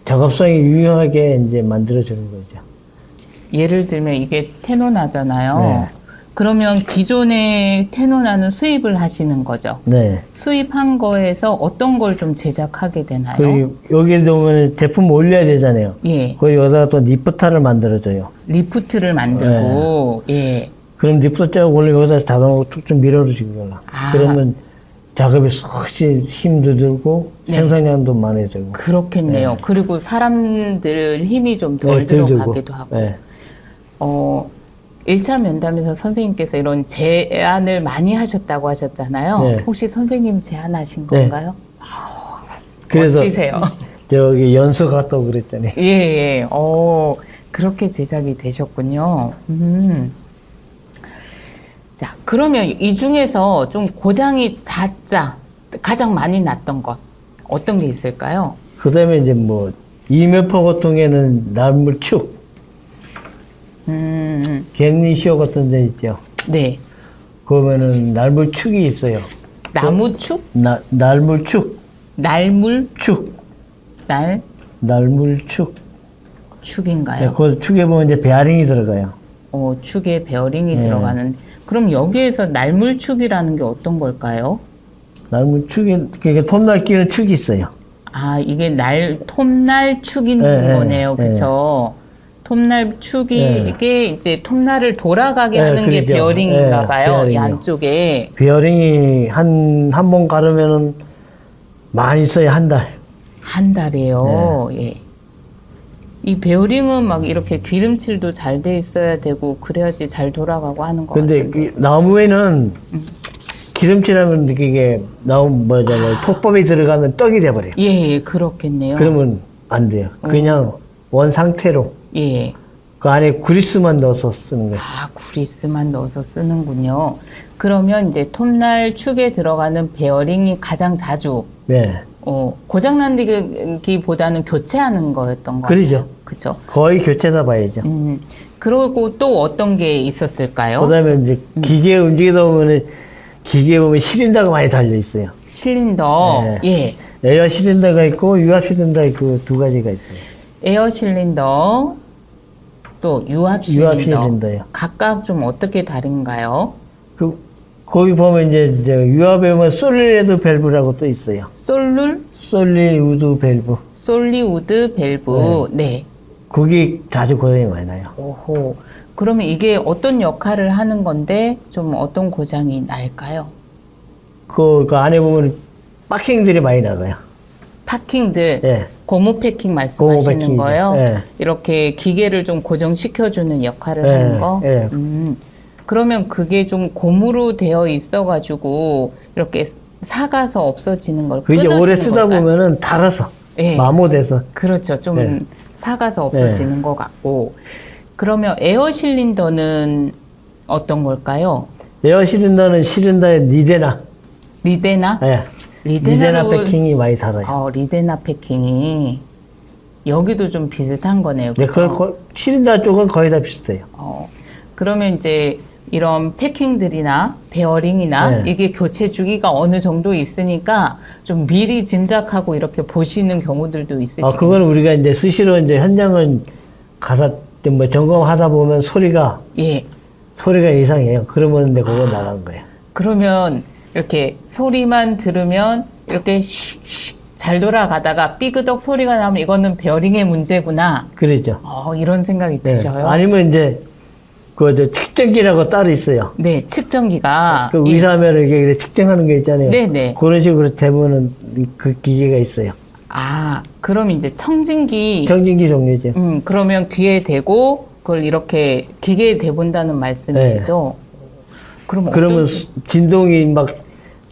B: 작업성이 유용하게 이제 만들어주는 거죠.
A: 예를 들면 이게 테노나잖아요.
B: 네.
A: 그러면 기존의 테노나는 수입을 하시는 거죠.
B: 네.
A: 수입한 거에서 어떤 걸 좀 제작하게 되나요?
B: 그리고 여기에 보면 제품 올려야 되잖아요.
A: 예,
B: 그리고 여기다가 또 리프타를 만들어줘요.
A: 리프트를 만들고,
B: 네.
A: 예,
B: 그럼 리프트 쫙 올리고 여기다 자동으로 툭툭 밀어주고요.
A: 아.
B: 그러면 작업이 훨씬 힘도 들고
A: 네.
B: 생산량도 많아지고.
A: 그렇겠네요.
B: 네.
A: 그리고 사람들 힘이 좀 덜
B: 네, 덜
A: 들어가기도
B: 들고.
A: 하고.
B: 네.
A: 1차 면담에서 선생님께서 이런 제안을 많이 하셨다고 하셨잖아요.
B: 네.
A: 혹시 선생님 제안하신
B: 네.
A: 건가요?
B: 그래서
A: 멋지세요.
B: 저기 연수 갔다 오고 그랬더니.
A: 예, 예. 그렇게 제작이 되셨군요. 자, 그러면 이 중에서 좀 고장이 가장 많이 났던 것, 어떤 게 있을까요?
B: 그 다음에 이제 뭐, 이면포 같은 경우에는 날물축, 갱리시오 같은 데 있죠.
A: 네.
B: 그러면은 날물축이 있어요.
A: 나무축?
B: 날물축,
A: 날물?
B: 축,
A: 날?
B: 날물축. 네,
A: 축인가요?
B: 그 축에 보면 이제 베어링이 들어가요.
A: 축에 베어링이
B: 네.
A: 들어가는. 그럼 여기에서 날물축이라는 게 어떤 걸까요?
B: 날물축이, 그러니까 톱날 끼는 축이 있어요.
A: 이게 톱날축인
B: 네,
A: 거네요.
B: 네,
A: 그쵸? 톱날 축이
B: 예.
A: 이게 이제 톱날을 돌아가게
B: 예,
A: 하는 게
B: 그러죠.
A: 베어링인가
B: 예,
A: 봐요. 이
B: 베어링이요.
A: 안쪽에.
B: 베어링이 한 번 가르면은 많이 써야 한 달.
A: 한 달이에요.
B: 네.
A: 예. 이 베어링은 막 이렇게 기름칠도 잘 돼 있어야 되고 그래야지 잘 돌아가고 하는 것
B: 근데
A: 같은데.
B: 이 나무에는 기름칠하면 이게 톱밥이 들어가면 떡이 돼버려요.
A: 예, 예, 그렇겠네요.
B: 그러면 안 돼요. 그냥 원 상태로
A: 예.
B: 그 안에 그리스만 넣어서 쓰는 거예요.
A: 아, 구리스만 넣어서 쓰는군요. 그러면 이제 톱날 축에 들어가는 베어링이 가장 자주
B: 네.
A: 고장난기보다는 교체하는 거였던 것
B: 그러죠.
A: 같아요. 그렇죠.
B: 거의 교체사 봐야죠.
A: 그리고 또 어떤 게 있었을까요?
B: 그다음에 이제 기계 움직이다 보면은 기계에 보면 시린더가 많이 달려 있어요.
A: 실린더,
B: 네.
A: 예,
B: 에어 시린더가 있고 유압 시린더가 있고 두 가지가 있어요.
A: 에어 실린더, 또 유압 실린더,
B: 유압 실린더요.
A: 각각 좀 어떻게 다른가요?
B: 거기 보면 이제 유압에 보면 솔리드 밸브라고 또 있어요. 솔리우드 밸브.
A: 솔리우드 밸브, 네.
B: 거기 자주 고장이 많이 나요.
A: 오호. 그러면 이게 어떤 역할을 하는 건데 좀 어떤 고장이 날까요?
B: 그 안에 보면 파킹들이 많이 나가요.
A: 파킹들,
B: 예.
A: 고무 패킹 말씀하시는
B: 패킹이죠.
A: 거예요?
B: 예.
A: 이렇게 기계를 좀 고정시켜주는 역할을
B: 예,
A: 하는 거?
B: 예.
A: 그러면 그게 좀 고무로 되어 있어가지고 이렇게 사가서 없어지는 걸
B: 그 이제
A: 끊어지는
B: 오래 쓰다
A: 걸까요?
B: 보면은 닳아서
A: 예.
B: 마모돼서.
A: 그렇죠. 좀
B: 예.
A: 사가서 없어지는 것 같고. 그러면 에어 실린더는 어떤 걸까요?
B: 에어 시린더는 시린더의 리데나.
A: 리데나?
B: 예. 리데나
A: 리데나로
B: 패킹이 많이 달아요.
A: 리데나 패킹이 여기도 좀 비슷한 거네요.
B: 네,
A: 그렇죠?
B: 시린더 쪽은 거의 다 비슷해요.
A: 그러면 이제 이런 패킹들이나 베어링이나
B: 네.
A: 이게 교체 주기가 어느 정도 있으니까 좀 미리 짐작하고 이렇게 보시는 경우들도 있으시겠네요.
B: 그건 우리가 이제 수시로 이제 현장은 가서 뭐 점검하다 보면 소리가
A: 예.
B: 이상해요. 그러면 이제 그거 나간 거예요.
A: 그러면 이렇게 소리만 들으면 이렇게 씩씩 잘 돌아가다가 삐그덕 소리가 나면 이거는 베어링의 문제구나.
B: 그러죠.
A: 이런 생각이
B: 네.
A: 드셔요.
B: 아니면 이제 저 측정기라고 따로 있어요.
A: 네, 측정기가
B: 그 의사하면 이게 측정하는 게 있잖아요.
A: 네네.
B: 그런 식으로 되면은 그 기계가 있어요.
A: 그럼 이제 청진기.
B: 청진기 종류죠.
A: 그러면 귀에 대고 그걸 이렇게 기계에 대본다는 말씀이시죠?
B: 그러면 진동이 막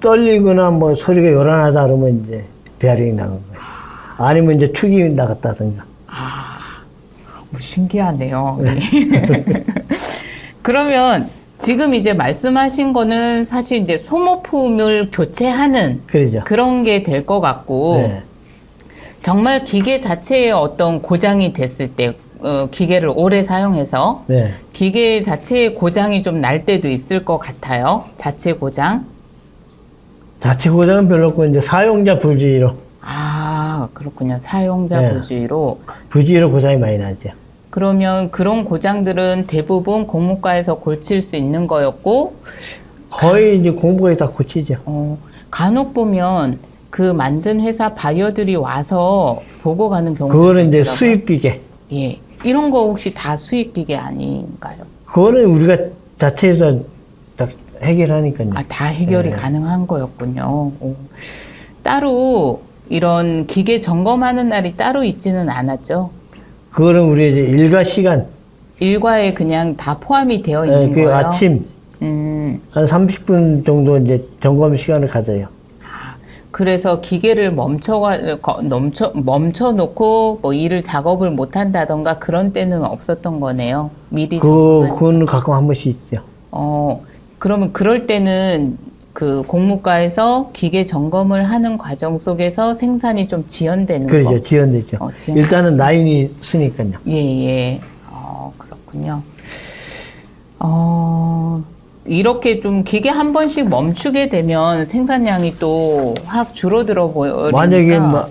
B: 떨리거나 뭐 소리가 요란하다 그러면 이제 베어링이 나간 거예요. 아니면 이제 축이 나갔다든가.
A: 신기하네요. 네. 그러면 지금 이제 말씀하신 거는 사실 이제 소모품을 교체하는
B: 그러죠.
A: 그런 게 될 것 같고
B: 네.
A: 정말 기계 자체에 어떤 고장이 됐을 때 기계를 오래 사용해서
B: 네.
A: 기계 자체에 고장이 좀 날 때도 있을 것 같아요. 자체 고장.
B: 자체 고장은 별로 없고 이제 사용자 부주의로
A: 그렇군요. 사용자
B: 네.
A: 부주의로
B: 고장이 많이 나죠.
A: 그러면 그런 고장들은 대부분 공무과에서 고칠 수 있는 거였고
B: 거의 이제 공부가 다 고치죠.
A: 간혹 보면 그 만든 회사 바이어들이 와서 보고 가는 경우도
B: 그거는 이제
A: 있더라고요.
B: 수입 기계.
A: 예, 이런 거 혹시 다 수입 기계 아닌가요?
B: 그거는 우리가 자체에서 다 해결하니까요.
A: 다 해결이
B: 네.
A: 가능한 거였군요. 따로 이런 기계 점검하는 날이 따로 있지는 않았죠.
B: 그거는 우리 이제 일과 시간.
A: 일과에 그냥 다 포함이 되어 있는
B: 그
A: 거예요.
B: 아침 한 30분 정도 이제 점검 시간을 가져요.
A: 그래서 기계를 멈춰놓고 뭐 일을 작업을 못 한다던가 그런 때는 없었던 거네요. 미리 점검은.
B: 그건 가끔 한 번씩 있죠.
A: 그러면 그럴 때는 그 공무과에서 기계 점검을 하는 과정 속에서 생산이 좀 지연되는
B: 그렇죠.
A: 거.
B: 지연되죠. 일단은 라인이 쓰니까요.
A: 예. 그렇군요. 이렇게 좀 기계 한 번씩 멈추게 되면 생산량이 또 확 줄어들어 버리니까.
B: 만약에 뭐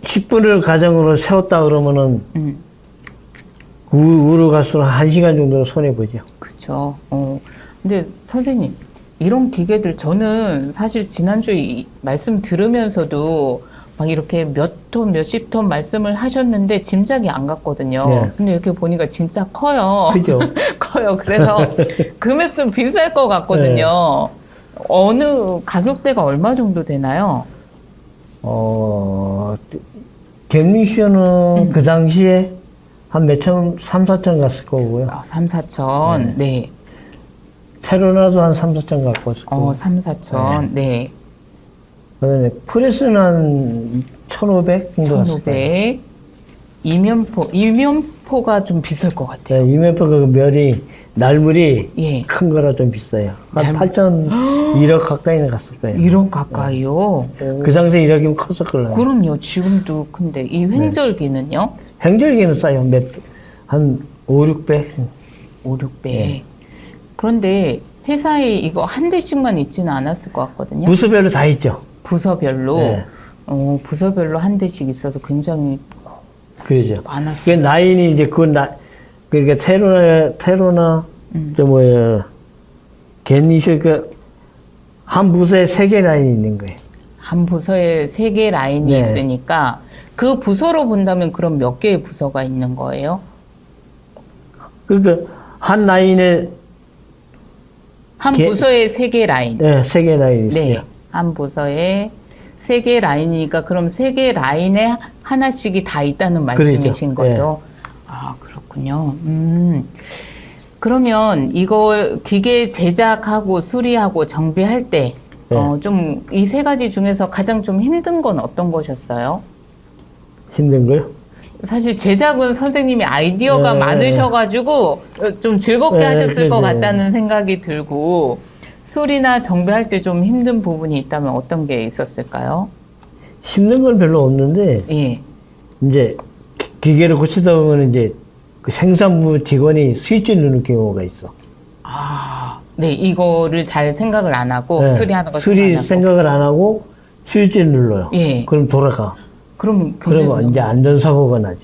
B: 10분을 가정으로 세웠다 그러면은 우로 갈수록 1시간 정도 손해보죠.
A: 그렇죠. 근데 선생님, 이런 기계들 저는 사실 지난주에 말씀 들으면서도 막 이렇게 몇 톤, 몇십 톤 말씀을 하셨는데 짐작이 안 갔거든요.
B: 네.
A: 근데 이렇게 보니까 진짜 커요.
B: 그죠?
A: 커요. 그래서 금액도 비쌀 것 같거든요. 어느 가격대가 얼마 정도 되나요?
B: 갱리쇼는 그 당시에 한 몇천, 3, 4천 갔을 거고요.
A: 3, 4천. 네.
B: 테로나도 한 3, 4천 갖고 왔을 거고.
A: 3, 4천. 네.
B: 그다음에 프레스는 한 1,500 정도 갔을 거예요.
A: 1,500. 이면포가 좀 비쌀 것 같아요.
B: 네, 이메프 그 멸이, 날물이
A: 예.
B: 큰 거라 좀 비싸요. 한
A: 날물.
B: 8천, 1억 가까이는 갔을 거예요.
A: 1억 가까이요?
B: 그 상태 1억이면 컸을 걸요.
A: 그럼요. 지금도 큰데. 이 횡절기는요?
B: 행절기는 싸요. 한 5, 600.
A: 5, 6배.
B: 네.
A: 그런데 회사에 이거 한 대씩만 있지는 않았을 것 같거든요.
B: 부서별로 다 있죠.
A: 부서별로.
B: 네.
A: 부서별로 한 대씩 있어서 굉장히
B: 그러죠. 그
A: 많았어요.
B: 나인이 이제 그러니까 테로나,
A: 음.
B: 겟니쇼, 한 부서에 3개 라인이 있는 거예요.
A: 한 부서에 3개 라인이
B: 네.
A: 있으니까 그 부서로 본다면 그럼 몇 개의 부서가 있는 거예요?
B: 그러니까 한 라인에
A: 한
B: 개-
A: 부서에 3개 라인.
B: 네, 3개 라인이 있어요.
A: 네. 한 부서에 3개 라인이니까 그럼 3개 라인에 하나씩이 다 있다는 말씀이신
B: 그러죠.
A: 거죠? 아, 그렇군요. 그러면 이거 기계 제작하고 수리하고 정비할 때,
B: 네.
A: 좀 이 3가지 중에서 가장 좀 힘든 건 어떤 거셨어요?
B: 힘든 거요?
A: 사실 제작은 선생님이 아이디어가
B: 네.
A: 많으셔가지고 좀 즐겁게
B: 네,
A: 하셨을 것
B: 그죠.
A: 같다는 생각이 들고, 수리나 정비할 때 좀 힘든 부분이 있다면 어떤 게 있었을까요?
B: 힘든 건 별로 없는데,
A: 예.
B: 이제 기계를 고치다 보면 이제 그 생산부 직원이 스위치 누르는 경우가 있어.
A: 아, 네, 이거를 잘 생각을 안 하고
B: 네.
A: 수리하는 걸
B: 수리
A: 생각 안 하고.
B: 생각을 안 하고 스위치를 눌러요.
A: 예.
B: 그럼 돌아가.
A: 그럼 굉장히
B: 그러면 이제 안전사고가 나지.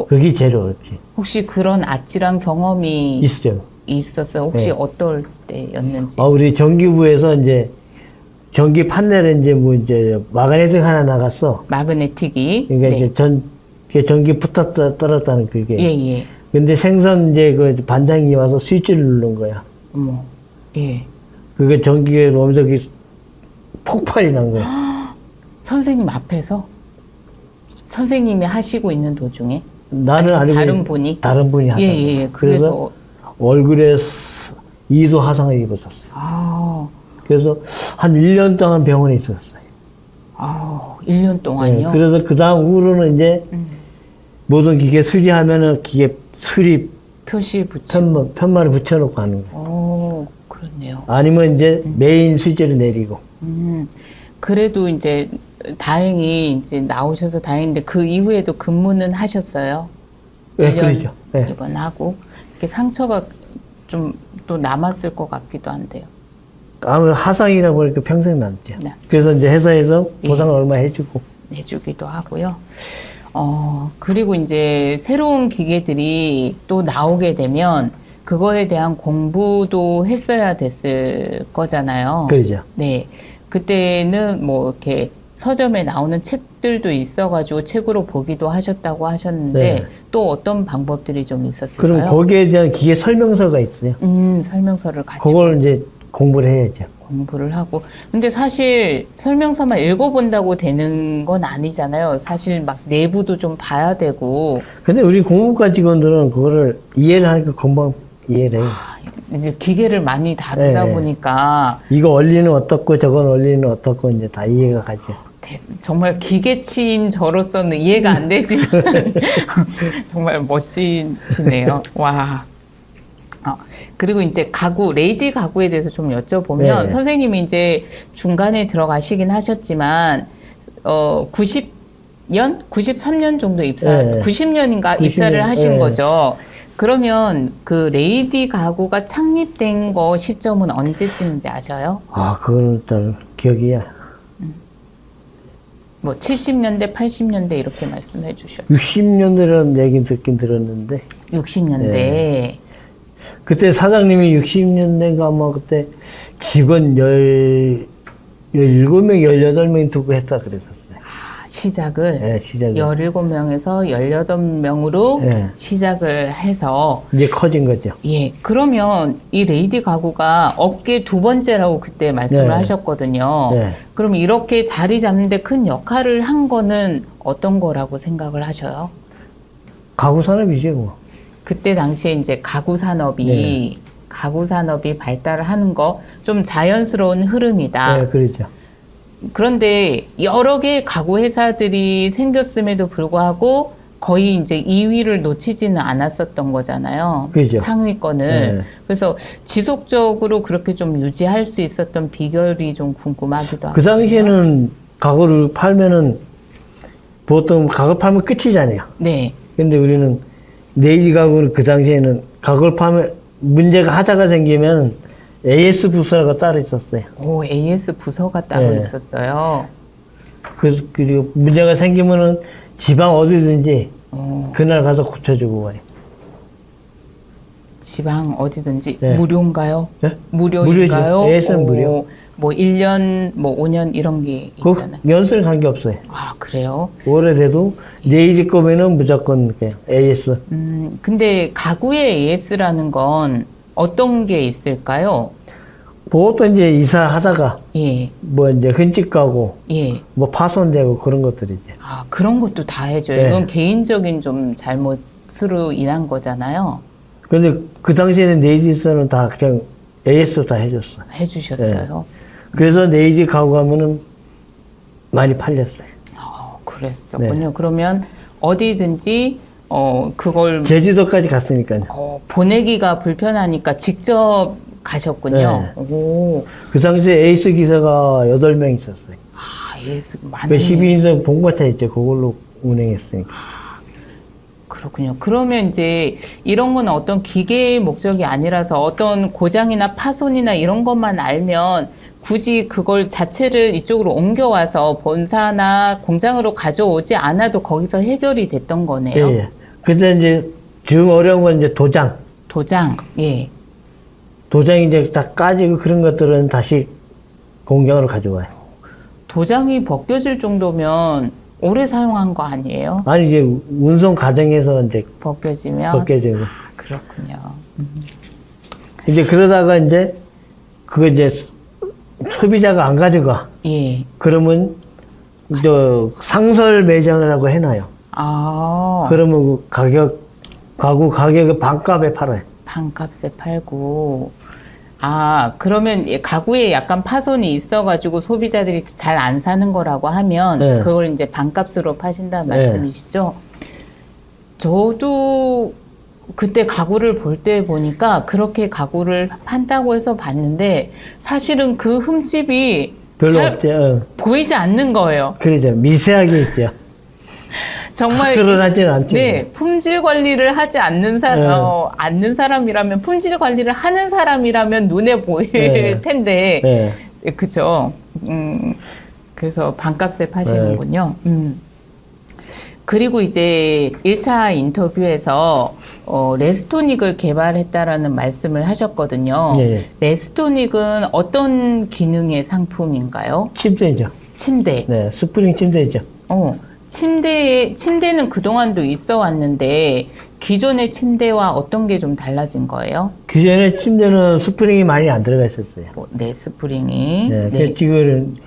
B: 그게 제일 어렵지.
A: 혹시 그런 아찔한 경험이
B: 있어요.
A: 있었어요? 혹시
B: 네.
A: 어떨 때였는지?
B: 우리 전기부에서 이제 전기 판넬에 이제 마그네틱 하나 나갔어.
A: 마그네틱이.
B: 그러니까
A: 네.
B: 이제 전기 붙었다 떨었다는 그게.
A: 예, 예.
B: 근데 생선 이제 그 반장이 와서 스위치를 누른 거야.
A: 어머. 예.
B: 그게 전기가 오면서 폭발이 난 거야.
A: 선생님 앞에서? 선생님이 하시고 있는 도중에?
B: 나는
A: 아니면
B: 아니고
A: 다른 분이?
B: 다른 분이
A: 예,
B: 하던
A: 예.
B: 거야.
A: 그래서,
B: 얼굴에 2도 화상을 입었었어.
A: 아,
B: 그래서 한 1년 동안 병원에 있었어요.
A: 1년 동안요?
B: 네, 그래서 그 다음 후로는 이제
A: 음.
B: 모든 기계 수리하면은 기계 수리
A: 표시 붙이고.
B: 편말을 붙여놓고 하는 거예요.
A: 그렇네요.
B: 아니면 이제 메인 수리를 내리고.
A: 그래도 이제 다행히 이제 나오셔서 다행인데 그 이후에도 근무는 하셨어요?
B: 네,
A: 1년
B: 그러죠. 네.
A: 입원하고 이렇게 상처가 좀 또 남았을 것 같기도 한데요.
B: 아무 하상이라고 하니까 평생 남죠.
A: 네.
B: 그래서 이제 회사에서
A: 예.
B: 보상을 얼마 해주고.
A: 내주기도 하고요. 그리고 이제 새로운 기계들이 또 나오게 되면 그거에 대한 공부도 했어야 됐을 거잖아요.
B: 그러죠.
A: 네. 그때는 뭐 이렇게 서점에 나오는 책들도 있어가지고 책으로 보기도 하셨다고 하셨는데
B: 네.
A: 또 어떤 방법들이 좀 있었을까요?
B: 그럼 거기에 대한 기계 설명서가 있어요.
A: 설명서를 같이
B: 그걸 이제 공부를 해야죠.
A: 공부를 하고. 근데 사실 설명서만 읽어본다고 되는 건 아니잖아요. 사실 막 내부도 좀 봐야 되고.
B: 근데 우리 공무과 직원들은 그거를 이해를 하니까 금방 이해를 해요.
A: 이제 기계를 많이 다루다
B: 네.
A: 보니까
B: 이거 원리는 어떻고 저건 원리는 어떻고 이제 다 이해가 가죠.
A: 정말 기계치인 저로서는 이해가 안 되지만 정말 멋지시네요. 와. 그리고 이제 가구, 레이디 가구에 대해서 좀 여쭤보면
B: 네.
A: 선생님이 이제 중간에 들어가시긴 하셨지만 90년, 93년 정도 입사,
B: 네.
A: 90년인가
B: 90년,
A: 입사를 하신
B: 네.
A: 거죠. 그러면 그 레이디 가구가 창립된 거 시점은 언제쯤인지 아셔요?
B: 그거는 잘 기억이
A: 뭐 70년대, 80년대 이렇게 말씀해 주셨죠.
B: 60년대라는 얘기 듣긴 들었는데
A: 60년대.
B: 네. 그때 사장님이 60년대인가 아마 그때 직원 17명, 18명 두고 했다 그랬었어요.
A: 시작을
B: 예, 시작을.
A: 17명에서 18명으로
B: 예.
A: 시작을 해서
B: 이제 커진 거죠.
A: 예, 그러면 이 레이디 가구가 업계 두 번째라고 그때 말씀을
B: 네.
A: 하셨거든요.
B: 네.
A: 그럼 이렇게 자리 잡는데 큰 역할을 한 거는 어떤 거라고 생각을 하셔요?
B: 가구 산업이죠, 뭐.
A: 그때 당시에 이제 가구 산업이 발달을 하는 거 좀 자연스러운 흐름이다.
B: 네, 그렇죠.
A: 그런데 여러 개의 가구 회사들이 생겼음에도 불구하고 거의 이제 2위를 놓치지는 않았었던 거잖아요.
B: 그죠.
A: 상위권을.
B: 네.
A: 그래서 지속적으로 그렇게 좀 유지할 수 있었던 비결이 좀 궁금하기도 하고.
B: 그 당시에는 가구를 팔면은 보통 가구 팔면 끝이잖아요.
A: 네.
B: 근데 우리는 레이디 가구는 그 당시에는 가구를 팔면 문제가 하자가 생기면 AS 부서가 따로 있었어요.
A: 오, AS 부서가 따로
B: 네.
A: 있었어요.
B: 그리고 문제가 생기면은 지방 어디든지 그날 가서 고쳐주고 와요.
A: 지방 어디든지
B: 네.
A: 무료인가요?
B: 네?
A: 무료인가요?
B: 무료죠. AS는 무료.
A: 뭐 1년, 뭐 5년 이런 게
B: 그
A: 있잖아요.
B: 연수는 관계없어요.
A: 아, 그래요? 오래돼도
B: 레이디 거면은 무조건 그냥 AS.
A: 근데 가구의 AS라는 건 어떤 게 있을까요?
B: 보통 이제 이사하다가
A: 예,
B: 뭐 이제 흠집 가고
A: 예.
B: 뭐 파손되고 그런 것들이지.
A: 아, 그런 것도 다 해줘요.
B: 네.
A: 이건 개인적인 좀 잘못으로 인한 거잖아요.
B: 근데 그 당시에는 레이디스는 다 그냥 AS 다 해줬어.
A: 해주셨어요.
B: 그래서 레이디 가구 가면은 많이 팔렸어요.
A: 그랬었군요.
B: 네.
A: 그러면 어디든지 그걸
B: 제주도까지 갔으니까요.
A: 보내기가 불편하니까 직접 가셨군요.
B: 네.
A: 오,
B: 그 당시에 에이스 기사가 8명 있었어요.
A: 아, 예스,
B: 그
A: 많네.
B: 12인승 봉고차 있죠. 그걸로 운행했으니까.
A: 그렇군요. 그러면 이제 이런 건 어떤 기계의 목적이 아니라서 어떤 고장이나 파손이나 이런 것만 알면 굳이 그걸 자체를 이쪽으로 옮겨와서 본사나 공장으로 가져오지 않아도 거기서 해결이 됐던 거네요.
B: 예, 예. 근데 이제 중 어려운 건 이제 도장.
A: 도장, 예.
B: 도장이 이제 다 까지고 그런 것들은 다시 공장으로 가져와요.
A: 도장이 벗겨질 정도면 오래 사용한 거 아니에요?
B: 아니, 이제 운송 과정에서 이제
A: 벗겨지면?
B: 벗겨지고.
A: 그렇군요.
B: 이제 그러다가 이제 그거 이제 소비자가 안 가져가.
A: 예.
B: 그러면 저 상설 매장이라고 해놔요.
A: 아,
B: 그러면 그 가구 가격을 반값에 팔아요.
A: 반값에 팔고. 아, 그러면 가구에 약간 파손이 있어가지고 소비자들이 잘 안 사는 거라고 하면
B: 네.
A: 그걸 이제 반값으로 파신다는
B: 네.
A: 말씀이시죠? 저도 그때 가구를 볼 때 보니까 그렇게 가구를 판다고 해서 봤는데 사실은 그 흠집이
B: 별로
A: 잘
B: 없죠.
A: 보이지 않는 거예요.
B: 그러죠. 미세하게 있죠.
A: 정말
B: 드러나지는 않죠.
A: 네, 품질 관리를 하지 않는 사람,
B: 네.
A: 않는 사람이라면 품질 관리를 하는 사람이라면 눈에 보일
B: 네.
A: 텐데,
B: 네.
A: 그죠? 그래서 반값에 파시는군요. 그리고 이제 1차 인터뷰에서 레스토닉을 개발했다라는 말씀을 하셨거든요.
B: 네.
A: 레스토닉은 어떤 기능의 상품인가요?
B: 침대죠.
A: 침대.
B: 네. 스프링 침대죠.
A: 침대는 그동안도 있어 왔는데, 기존의 침대와 어떤 게 좀 달라진 거예요?
B: 기존의 침대는 스프링이 많이 안 들어가 있었어요.
A: 네, 스프링이.
B: 네.
A: 네.
B: 지금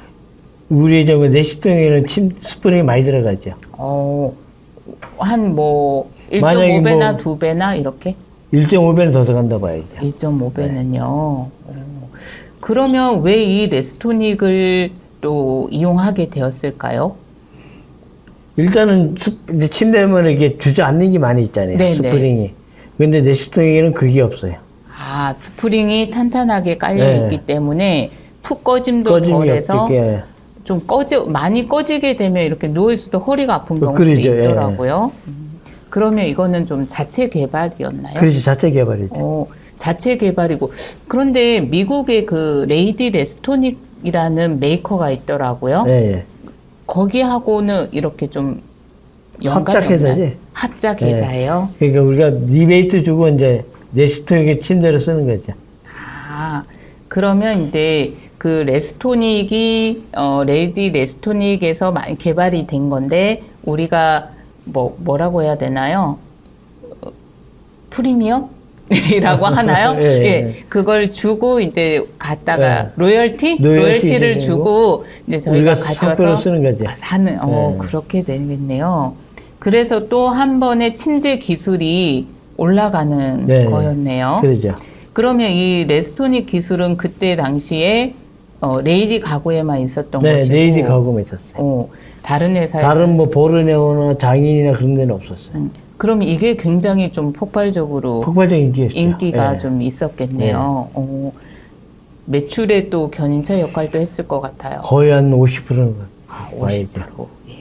B: 우리 저 내시동에는 스프링이 많이 들어가죠.
A: 한 뭐,
B: 만약에
A: 1.5배나
B: 뭐
A: 2배나 이렇게?
B: 1.5배는 더 들어간다고 봐야죠.
A: 1.5배는요. 그러면 왜 이 레스토닉을 또 이용하게 되었을까요?
B: 일단은 이제 침대면 이게 주저앉는 게 많이 있잖아요.
A: 네,
B: 스프링이. 근데 내시동에는 그게 없어요.
A: 아, 스프링이 탄탄하게 깔려
B: 네.
A: 있기 때문에 푹 꺼짐도
B: 꺼짐이
A: 덜해서
B: 없게.
A: 좀 많이 꺼지게 되면 이렇게 누워있어도 허리가 아픈 경우들이
B: 그러죠, 예.
A: 있더라고요. 그러면 이거는 좀 자체 개발이었나요?
B: 그렇지, 자체 개발이죠.
A: 자체 개발이고. 그런데 미국의 그 레이디 레스토닉이라는 메이커가 있더라고요.
B: 예, 예.
A: 거기하고는 이렇게 좀 연관이
B: 합작회사지.
A: 없나요? 합작 회사예요.
B: 그러니까 우리가 리베이트 주고 이제 내시동의 침대를 쓰는 거죠.
A: 아, 그러면 이제 그 레스토닉이 레이디 레스토닉에서 많이 개발이 된 건데 우리가 뭐라고 해야 되나요? 프리미엄? 이라고 하나요?
B: 예, 예.
A: 예, 그걸 주고 이제 갖다가
B: 예.
A: 로열티를 주고 이제 저희가
B: 우리가
A: 가져와서
B: 상표로 쓰는 거지.
A: 사는,
B: 예.
A: 그렇게 되겠네요. 그래서 또 한 번에 침대 기술이 올라가는
B: 네.
A: 거였네요.
B: 그러죠.
A: 그러면 이 레스토닉 기술은 그때 당시에 레이디 가구에만 있었던
B: 네,
A: 것이고,
B: 레이디 가구만 있었어요.
A: 다른 회사에서
B: 다른 뭐 보르네오나 장인이나 그런 데는 없었어요.
A: 그럼 이게 굉장히 좀 폭발적으로
B: 폭발적인 인기였죠.
A: 인기가
B: 예.
A: 좀 있었겠네요. 매출에 또 견인차 역할도 했을 것 같아요.
B: 거의 한 50%는
A: 50%. 예.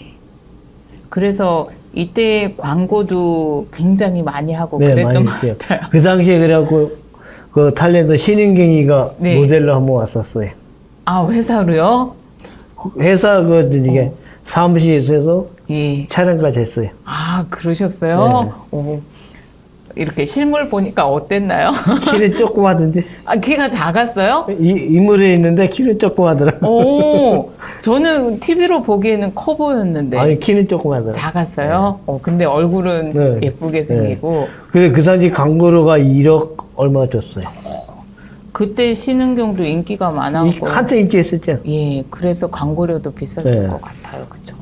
A: 그래서 이때 광고도 굉장히 많이 하고
B: 네,
A: 그랬던
B: 많이
A: 것
B: 했어요.
A: 같아요.
B: 그 당시에 그래갖고 그 탤런트 신인경이가
A: 네.
B: 모델로 한번 왔었어요.
A: 아, 회사로요?
B: 회사 이게 사무실에서
A: 예.
B: 촬영까지 했어요.
A: 아, 그러셨어요?
B: 네.
A: 오. 이렇게 실물 보니까 어땠나요?
B: 키는 조그마던데
A: 아, 키가 작았어요?
B: 이물에 있는데 키는 조그마더라고.
A: 오, 저는 TV로 보기에는 커 보였는데.
B: 아니 키는 조그마더라고.
A: 작았어요? 근데 얼굴은
B: 네.
A: 예쁘게 생기고.
B: 근데 그 당시 광고료가 1억 얼마 줬어요.
A: 그때 신은경도 인기가 많았고.
B: 한때 인기 있었죠.
A: 예, 그래서 광고료도 비쌌을
B: 네.
A: 것 같아요. 그쵸?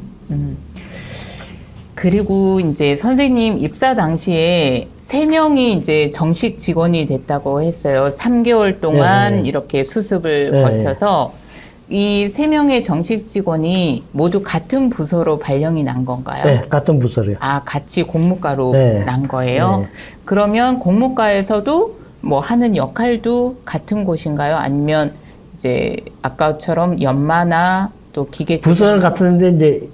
A: 그리고 이제 선생님 입사 당시에 3명이 이제 정식 직원이 됐다고 했어요. 3개월 동안
B: 네.
A: 이렇게 수습을
B: 네.
A: 거쳐서 이 3명의 정식 직원이 모두 같은 부서로 발령이 난 건가요?
B: 네, 같은 부서로요.
A: 아, 같이 공무과로
B: 네.
A: 난 거예요?
B: 네.
A: 그러면 공무과에서도 뭐 하는 역할도 같은 곳인가요? 아니면 이제 아까처럼 연마나 또 기계
B: 부서는 같은데 이제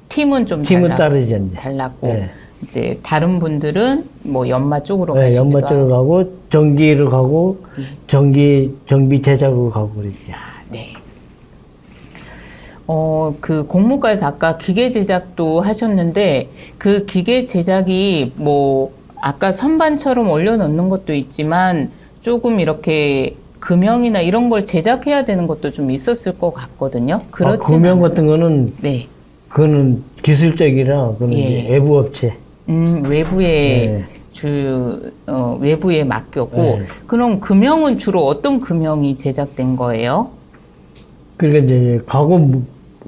A: 팀은 좀
B: 팀은 따르죠 이제.
A: 달랐고
B: 네.
A: 이제 다른 분들은 뭐 연마 쪽으로
B: 네,
A: 가시기도
B: 연마 쪽으로
A: 하고.
B: 가고 전기를 가고
A: 예.
B: 정비 제작으로 가고 그랬죠.
A: 네. 그 공무과에서 아까 기계 제작도 하셨는데 그 기계 제작이 뭐 아까 선반처럼 올려놓는 것도 있지만 조금 이렇게 금형이나 이런 걸 제작해야 되는 것도 좀 있었을 것 같거든요. 그렇지
B: 금형 같은 거는
A: 네.
B: 그거는 기술적이라 그거는
A: 예.
B: 이제 외부 업체.
A: 외부에
B: 네.
A: 외부에 맡겼고
B: 네.
A: 그럼 금형은 주로 어떤 금형이 제작된 거예요?
B: 그러니까 이제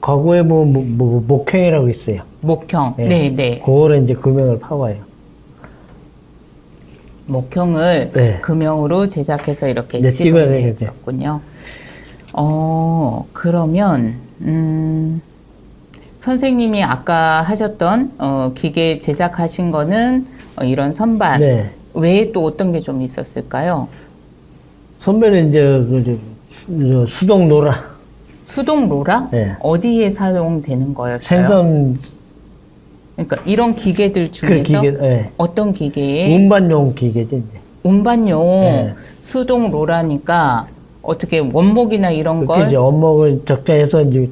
B: 가구에 뭐 목형이라고 있어요.
A: 목형.
B: 예.
A: 네, 네.
B: 그거를 이제 금형을 파봐요.
A: 목형을
B: 네.
A: 금형으로 제작해서 이렇게
B: 네, 찍어야
A: 찍어냈었군요. 그러면 선생님이 아까 하셨던 기계 제작하신 거는 이런 선반
B: 네.
A: 외에 또 어떤 게 좀 있었을까요?
B: 선배는 이제 저 수동 로라,
A: 수동 로라?
B: 네.
A: 어디에 사용되는 거였어요?
B: 생선
A: 그러니까 이런 기계들
B: 그
A: 중에서
B: 기계, 네.
A: 어떤 기계에
B: 운반용 기계죠 이제.
A: 운반용
B: 네.
A: 수동 로라니까 어떻게 원목이나 이런
B: 그렇게 이제
A: 걸
B: 원목을 적재해서 이제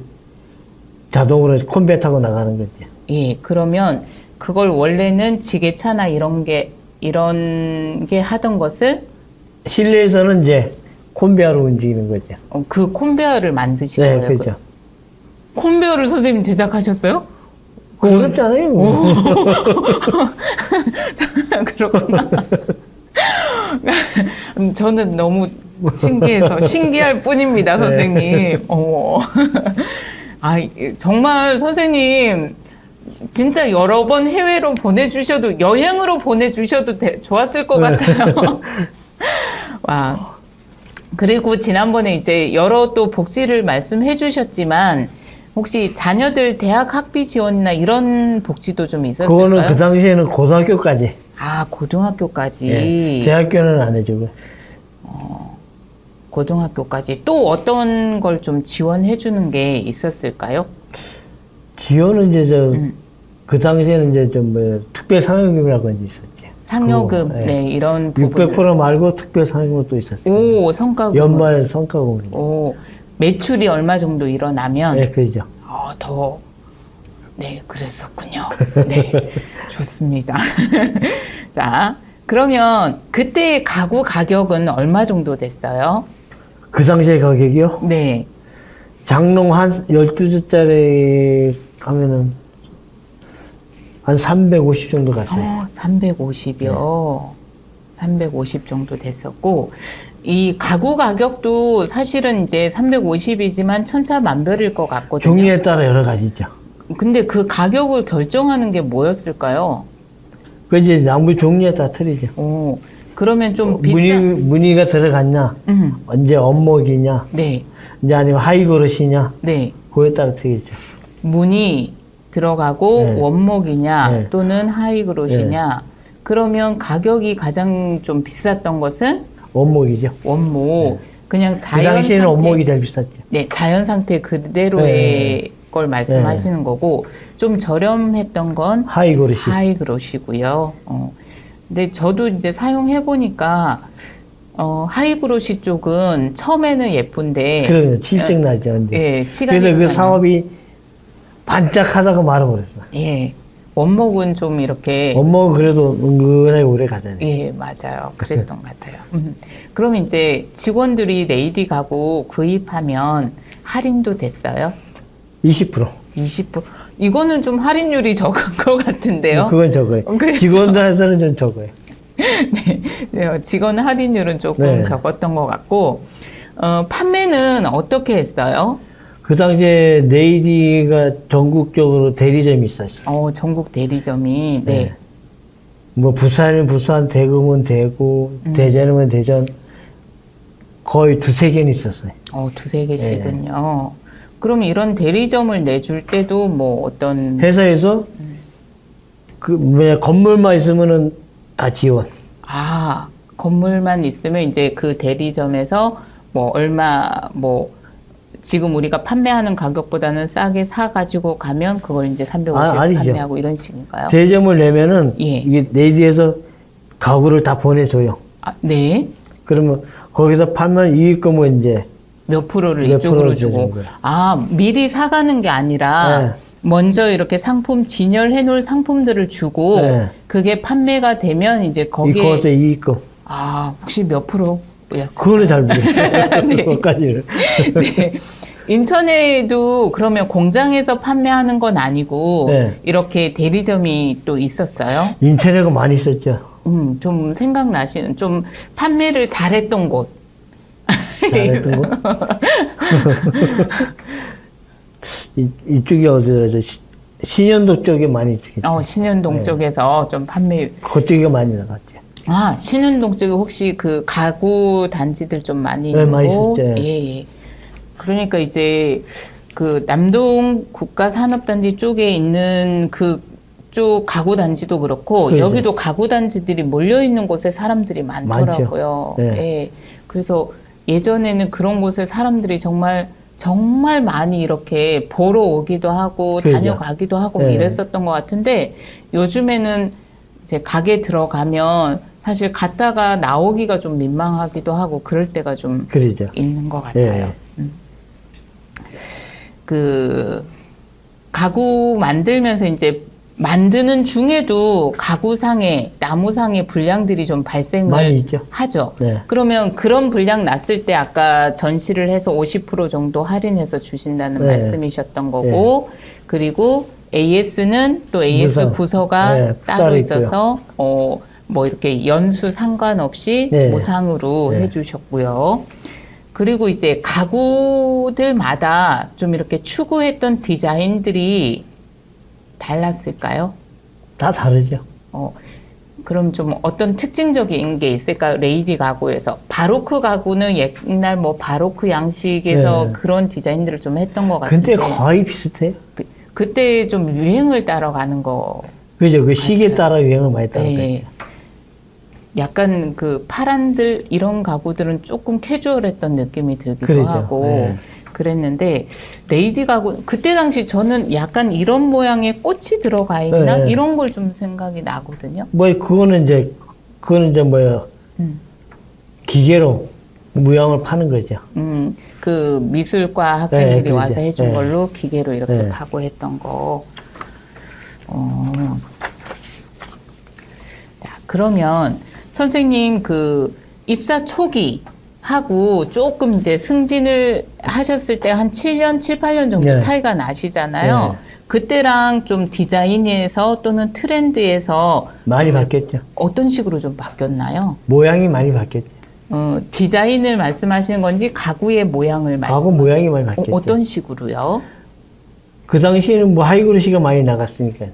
B: 자동으로 콘베 타고 나가는 거지.
A: 예, 그러면 그걸 원래는 지게차나 이런 게 하던 것을
B: 실내에서는 이제 콘베어로 움직이는 거죠.
A: 그 콘베어를 만드신
B: 네,
A: 거예요.
B: 그렇죠.
A: 콘베어를 선생님 제작하셨어요?
B: 어렵잖아요.
A: 그렇구나. 저는 너무 신기해서 신기할 뿐입니다, 선생님. 정말 선생님 진짜 여러 번 해외로 보내주셔도 여행으로 보내주셔도 좋았을 것 같아요. 와. 그리고 지난번에 이제 여러 또 복지를 말씀해 주셨지만 혹시 자녀들 대학 학비 지원이나 이런 복지도 좀 있었을까요?
B: 그거는 그 당시에는 고등학교까지.
A: 아, 고등학교까지.
B: 예, 대학교는 안 해주고.
A: 고등학교까지 또 어떤 걸 좀 지원해 주는 게 있었을까요?
B: 지원은 이제 그 당시에는 이제 좀 특별 상여금이라고 이제 있었죠.
A: 상여금,
B: 그거, 예.
A: 네, 이런 부분.
B: 600% 말고 특별 상여금도 또 있었어요.
A: 오, 성과금.
B: 연말 성과금.
A: 오, 매출이 얼마 정도 일어나면
B: 네, 그죠.
A: 네, 그랬었군요. 네, 좋습니다. 자, 그러면 그때 가구 가격은 얼마 정도 됐어요?
B: 그 당시에 가격이요?
A: 네.
B: 장롱 한 12주짜리 하면은 한 350 정도 갔어요.
A: 350이요. 350 정도 됐었고, 이 가구 가격도 사실은 이제 350이지만 천차만별일 것 같거든요.
B: 종류에 따라 여러 가지죠.
A: 근데 그 가격을 결정하는 게 뭐였을까요?
B: 그 이제 나무 종류에 따라 틀리죠.
A: 그러면 좀
B: 무늬가 들어갔냐, 언제 원목이냐,
A: 네.
B: 이제 아니면 하이그로시냐,
A: 네.
B: 그에 따라 틀리죠.
A: 무늬 들어가고
B: 네.
A: 원목이냐
B: 네.
A: 또는 하이그로시냐. 그러면 가격이 가장 좀 비쌌던 것은
B: 원목이죠.
A: 원목. 그냥
B: 그
A: 자연
B: 당시에는
A: 상태.
B: 원목이 제일 비쌌죠.
A: 네, 자연 상태 그대로의 걸 말씀하시는 거고, 좀 저렴했던 건
B: 하이그로시.
A: 하이그로시고요. 근데 저도 이제 사용해 보니까 하이그로시 쪽은 처음에는 예쁜데,
B: 그러면 질증 나죠. 근데.
A: 예, 시간이
B: 그래서 그
A: 지나면-
B: 사업이 반짝하다가 말아버렸어.
A: 예, 원목은 좀 이렇게
B: 원목은 그래도 은근하게 오래 가잖아요.
A: 예, 맞아요. 그랬던 것 같아요. 그럼 이제 직원들이 레이디 가구 구입하면 할인도 됐어요?
B: 20%.
A: 20%. 이거는 좀 할인율이 적은 것 같은데요?
B: 그건 적어요.
A: 그렇죠.
B: 직원들한테는 좀 적어요.
A: 네, 직원 할인율은 조금
B: 네.
A: 적었던 것 같고, 판매는 어떻게 했어요?
B: 그 당시에 네이디가 전국적으로 대리점이 있었어요.
A: 전국 대리점이, 네.
B: 네. 뭐 부산이면 부산, 대구면 대구, 대전이면 대전, 거의 두세 개는 있었어요.
A: 두세 개씩은요. 그럼 이런 대리점을 내줄 때도 뭐 어떤,
B: 회사에서 그 뭐냐 건물만 있으면은 다 지원.
A: 건물만 있으면 이제 그 대리점에서 뭐 얼마, 뭐, 지금 우리가 판매하는 가격보다는 싸게 사가지고 가면 그걸 이제 350
B: 아니죠.
A: 판매하고 이런 식인가요?
B: 대점을 내면은
A: 예.
B: 이게 네이디에서 가구를 다 보내줘요.
A: 네.
B: 그러면 거기서 팔면 이익금은 이제
A: 몇 프로를
B: 몇
A: 이쪽으로
B: 프로를
A: 주고.
B: 주는 거예요.
A: 미리 사가는 게 아니라
B: 네.
A: 먼저 이렇게 상품 진열해 놓을 상품들을 주고
B: 네.
A: 그게 판매가 되면 이제 거기에
B: 거기서 이익금.
A: 혹시 몇 프로였어요?
B: 그거는 잘 모르겠어요.
A: 네.
B: 그것까지는.
A: 네. 인천에도 그러면 공장에서 판매하는 건 아니고
B: 네.
A: 이렇게 대리점이 또 있었어요?
B: 인천에가 많이 있었죠.
A: 좀 생각나시는 좀 판매를 잘했던 곳.
B: 잘했던 거. 이쪽이 어디라죠? 신현동 쪽에 많이 있죠.
A: 신현동
B: 네.
A: 쪽에서 좀 판매.
B: 그쪽이 많이 나갔죠.
A: 신현동 쪽에 혹시 그 가구 단지들 좀 많이
B: 네,
A: 있는
B: 많이
A: 곳?
B: 있었죠.
A: 예. 그러니까 이제 그 남동 국가산업단지 쪽에 있는 그쪽 가구 단지도 그렇고
B: 그렇죠.
A: 여기도 가구 단지들이 몰려 있는 곳에 사람들이 많더라고요.
B: 많죠. 네.
A: 예. 그래서 예전에는 그런 곳에 사람들이 정말 많이 이렇게 보러 오기도 하고
B: 그렇죠.
A: 다녀가기도 하고
B: 네.
A: 이랬었던 것 같은데 요즘에는 이제 가게 들어가면 사실 갔다가 나오기가 좀 민망하기도 하고 그럴 때가 좀
B: 그러죠.
A: 있는 것 같아요.
B: 예.
A: 그 가구 만들면서 이제 만드는 중에도 가구상의 나무상의 불량들이 좀
B: 많이
A: 발생을
B: 있죠.
A: 하죠.
B: 네.
A: 그러면 그런 불량 났을 때 아까 전시를 해서 50% 정도 할인해서 주신다는
B: 네.
A: 말씀이셨던 거고 그리고 AS는 또 AS 부서가
B: 네,
A: 따로
B: 따로
A: 있어서 뭐 이렇게 연수 상관없이
B: 네.
A: 무상으로
B: 네.
A: 해주셨고요. 그리고 이제 가구들마다 좀 이렇게 추구했던 디자인들이 달랐을까요?
B: 다 다르죠.
A: 그럼 좀 어떤 특징적인 게 있을까요? 레이디 가구에서. 바로크 가구는 옛날 뭐 바로크 양식에서
B: 네.
A: 그런 디자인들을 좀 했던 것 같은데.
B: 근데 거의 비슷해요.
A: 그때 좀 유행을 따라가는 거.
B: 그죠. 그 시기에 따라 유행을 많이 따라가죠.
A: 네. 약간 그 파란들 이런 가구들은 조금 캐주얼했던 느낌이 들기도
B: 그러죠.
A: 하고
B: 네.
A: 그랬는데 레이디 가구 그때 당시 저는 약간 이런 모양의 꽃이 들어가 있나
B: 네.
A: 이런 걸 좀 생각이 나거든요.
B: 그거는 이제 뭐야 기계로 무양을 파는 거죠.
A: 그 미술과 학생들이
B: 네,
A: 와서
B: 그러죠.
A: 해준
B: 네.
A: 걸로 기계로 이렇게
B: 네.
A: 파고 했던 거. 자, 그러면 선생님 그 입사 초기 하고 조금 이제 승진을 하셨을 때 한 7년, 7, 8년 정도
B: 네.
A: 차이가 나시잖아요.
B: 네.
A: 그때랑 좀 디자인에서 또는 트렌드에서
B: 많이 바뀌었죠.
A: 어떤 식으로 좀 바뀌었나요?
B: 모양이 많이 바뀌었죠.
A: 디자인을 말씀하시는 건지 가구의 모양을
B: 가구 모양이 많이 바뀌었죠.
A: 어떤 식으로요?
B: 그 당시에는 뭐 하이그로시가 많이 나갔으니까.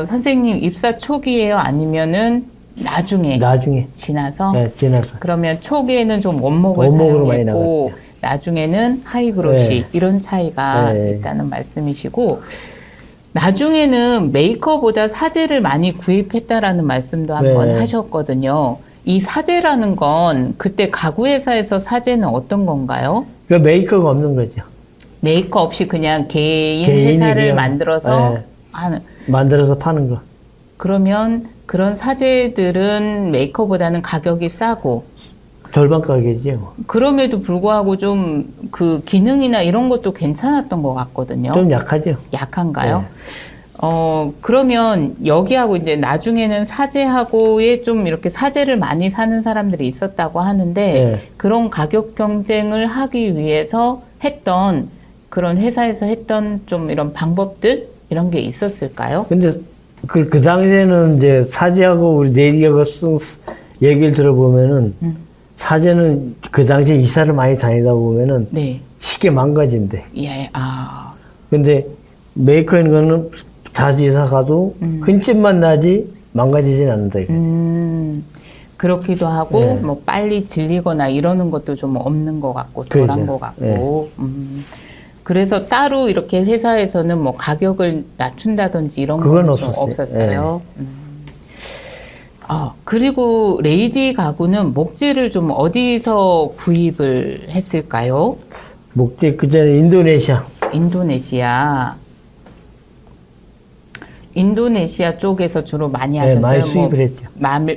A: 선생님 입사 초기에요? 아니면은 나중에 지나서?
B: 네, 지나서.
A: 그러면 초기에는 좀 원목을
B: 원목으로 많이
A: 사용했고
B: 나갔죠.
A: 나중에는 하이그로시
B: 네.
A: 이런 차이가
B: 네.
A: 있다는 말씀이시고 나중에는 메이커보다 사제를 많이 구입했다라는 말씀도 한번
B: 네.
A: 하셨거든요. 이 사제라는 건 그때 가구회사에서 사제는 어떤 건가요?
B: 그 메이커가 없는 거죠.
A: 메이커 없이 그냥 개인
B: 개인이
A: 회사를
B: 그냥,
A: 만들어서
B: 네.
A: 하는.
B: 만들어서 파는 거.
A: 그러면 그런 사제들은 메이커보다는 가격이 싸고
B: 절반 가격이죠.
A: 그럼에도 불구하고 좀 그 기능이나 이런 것도 괜찮았던 것 같거든요.
B: 좀 약하죠.
A: 약한가요?
B: 네.
A: 그러면 여기하고 이제 나중에는 사제하고의 좀 이렇게 사제를 많이 사는 사람들이 있었다고 하는데
B: 네.
A: 그런 가격 경쟁을 하기 위해서 했던 그런 회사에서 했던 좀 이런 방법들 이런 게 있었을까요?
B: 근데 그 당시에는 이제 사제하고 우리 내리하고 쓴 얘기를 들어보면은 사제는 그 당시에 이사를 많이 다니다 보면은
A: 네.
B: 쉽게 망가진대.
A: 예, 아.
B: 근데 메이커인 거는 자주 이사 가도 흠집만 나지 망가지진 않는다. 이게.
A: 그렇기도 하고
B: 네.
A: 뭐 빨리 질리거나 이러는 것도 좀 없는 것 같고 덜한
B: 그러죠.
A: 것 같고 그래서 따로 이렇게 회사에서는 뭐 가격을 낮춘다든지 이런
B: 그건
A: 건 좀
B: 없었어요.
A: 없었어요. 그리고 레이디 가구는 목재를 좀 어디서 구입을 했을까요?
B: 목재 그 전에 인도네시아.
A: 인도네시아 쪽에서 주로 많이
B: 네,
A: 하셨어요.
B: 많이 수입을 했죠.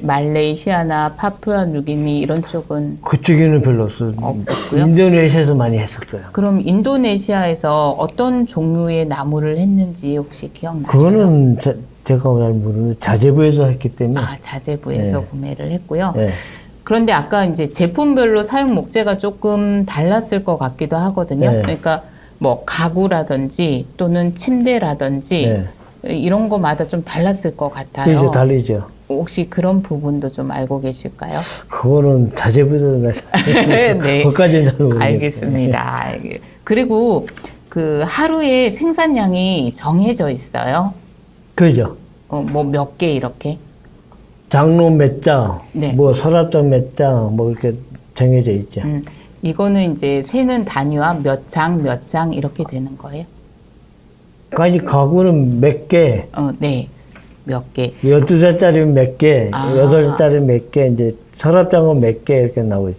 A: 말레이시아나 파푸아뉴기니 이런 쪽은
B: 그쪽에는 별로 없어요.
A: 없었고요.
B: 인도네시아에서 많이 했었어요.
A: 그럼 인도네시아에서 어떤 종류의 나무를 했는지 혹시 기억나세요?
B: 그거는 제가 잘 모르는데 자재부에서 했기 때문에.
A: 자재부에서
B: 네.
A: 구매를 했고요.
B: 네.
A: 그런데 아까 이제 제품별로 사용 목재가 조금 달랐을 것 같기도 하거든요.
B: 네.
A: 그러니까 뭐 가구라든지 또는 침대라든지
B: 네.
A: 이런 거마다 좀 달랐을 것
B: 그게
A: 같아요.
B: 이제 다르죠.
A: 혹시 그런 부분도 좀 알고 계실까요?
B: 그거는 자재부에서
A: 네.
B: 그것까지는 잘 모르겠어요.
A: 알겠습니다. 그리고 그 하루에 생산량이 정해져 있어요.
B: 그죠.
A: 뭐 몇 개 이렇게.
B: 장롱 몇 장,
A: 네.
B: 뭐 서랍장 몇 장, 뭐 이렇게 정해져 있죠.
A: 이거는 이제 세는 단위와 몇 장 이렇게 되는 거예요?
B: 가구는 몇 개,
A: 네. 몇 개.
B: 12자짜리면 몇 개,
A: 아.
B: 8자짜리 몇 개, 이제 서랍장은 몇 개 이렇게 나오죠.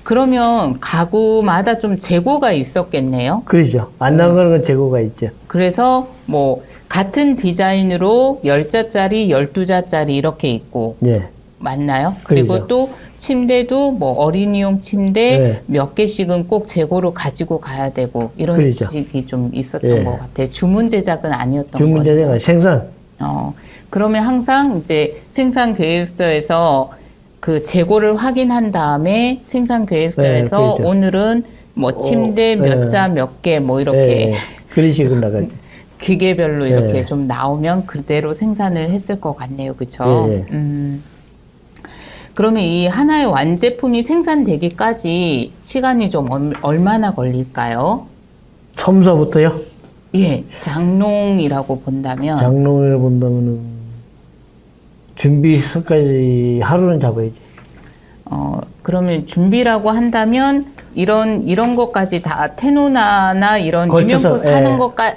A: 그러면 가구마다 좀 재고가 있었겠네요?
B: 그러죠. 안 나가는 건 재고가 있죠.
A: 그래서 뭐 같은 디자인으로 10자짜리, 12자짜리 이렇게 있고
B: 예.
A: 맞나요? 그리고
B: 그러죠.
A: 또 침대도 뭐 어린이용 침대
B: 네.
A: 몇 개씩은 꼭 재고로 가지고 가야 되고 이런
B: 그러죠.
A: 식이 좀 있었던
B: 예.
A: 것 같아요. 주문 제작은 아니었던
B: 주문
A: 거예요.
B: 제작은 생산.
A: 그러면 항상 이제 생산 계획서에서 그 재고를 확인한 다음에 생산 계획서에서
B: 네, 그렇죠.
A: 오늘은 뭐 침대 몇 자 몇 개 뭐 이렇게
B: 예. 그런 식으로 나가죠.
A: 기계별로 이렇게
B: 네.
A: 좀 나오면 그대로 생산을 했을 것 같네요. 그렇죠?
B: 예.
A: 그러면 이 하나의 완제품이 생산되기까지 시간이 좀 얼마나 걸릴까요?
B: 첨서부터요?
A: 예, 장롱이라고 본다면
B: 장롱을 본다면은 준비서까지 하루는 잡아야지.
A: 그러면 준비라고 한다면 이런 것까지 다 테누나나 이런
B: 걸쳐서,
A: 유명코 사는
B: 예.
A: 것까지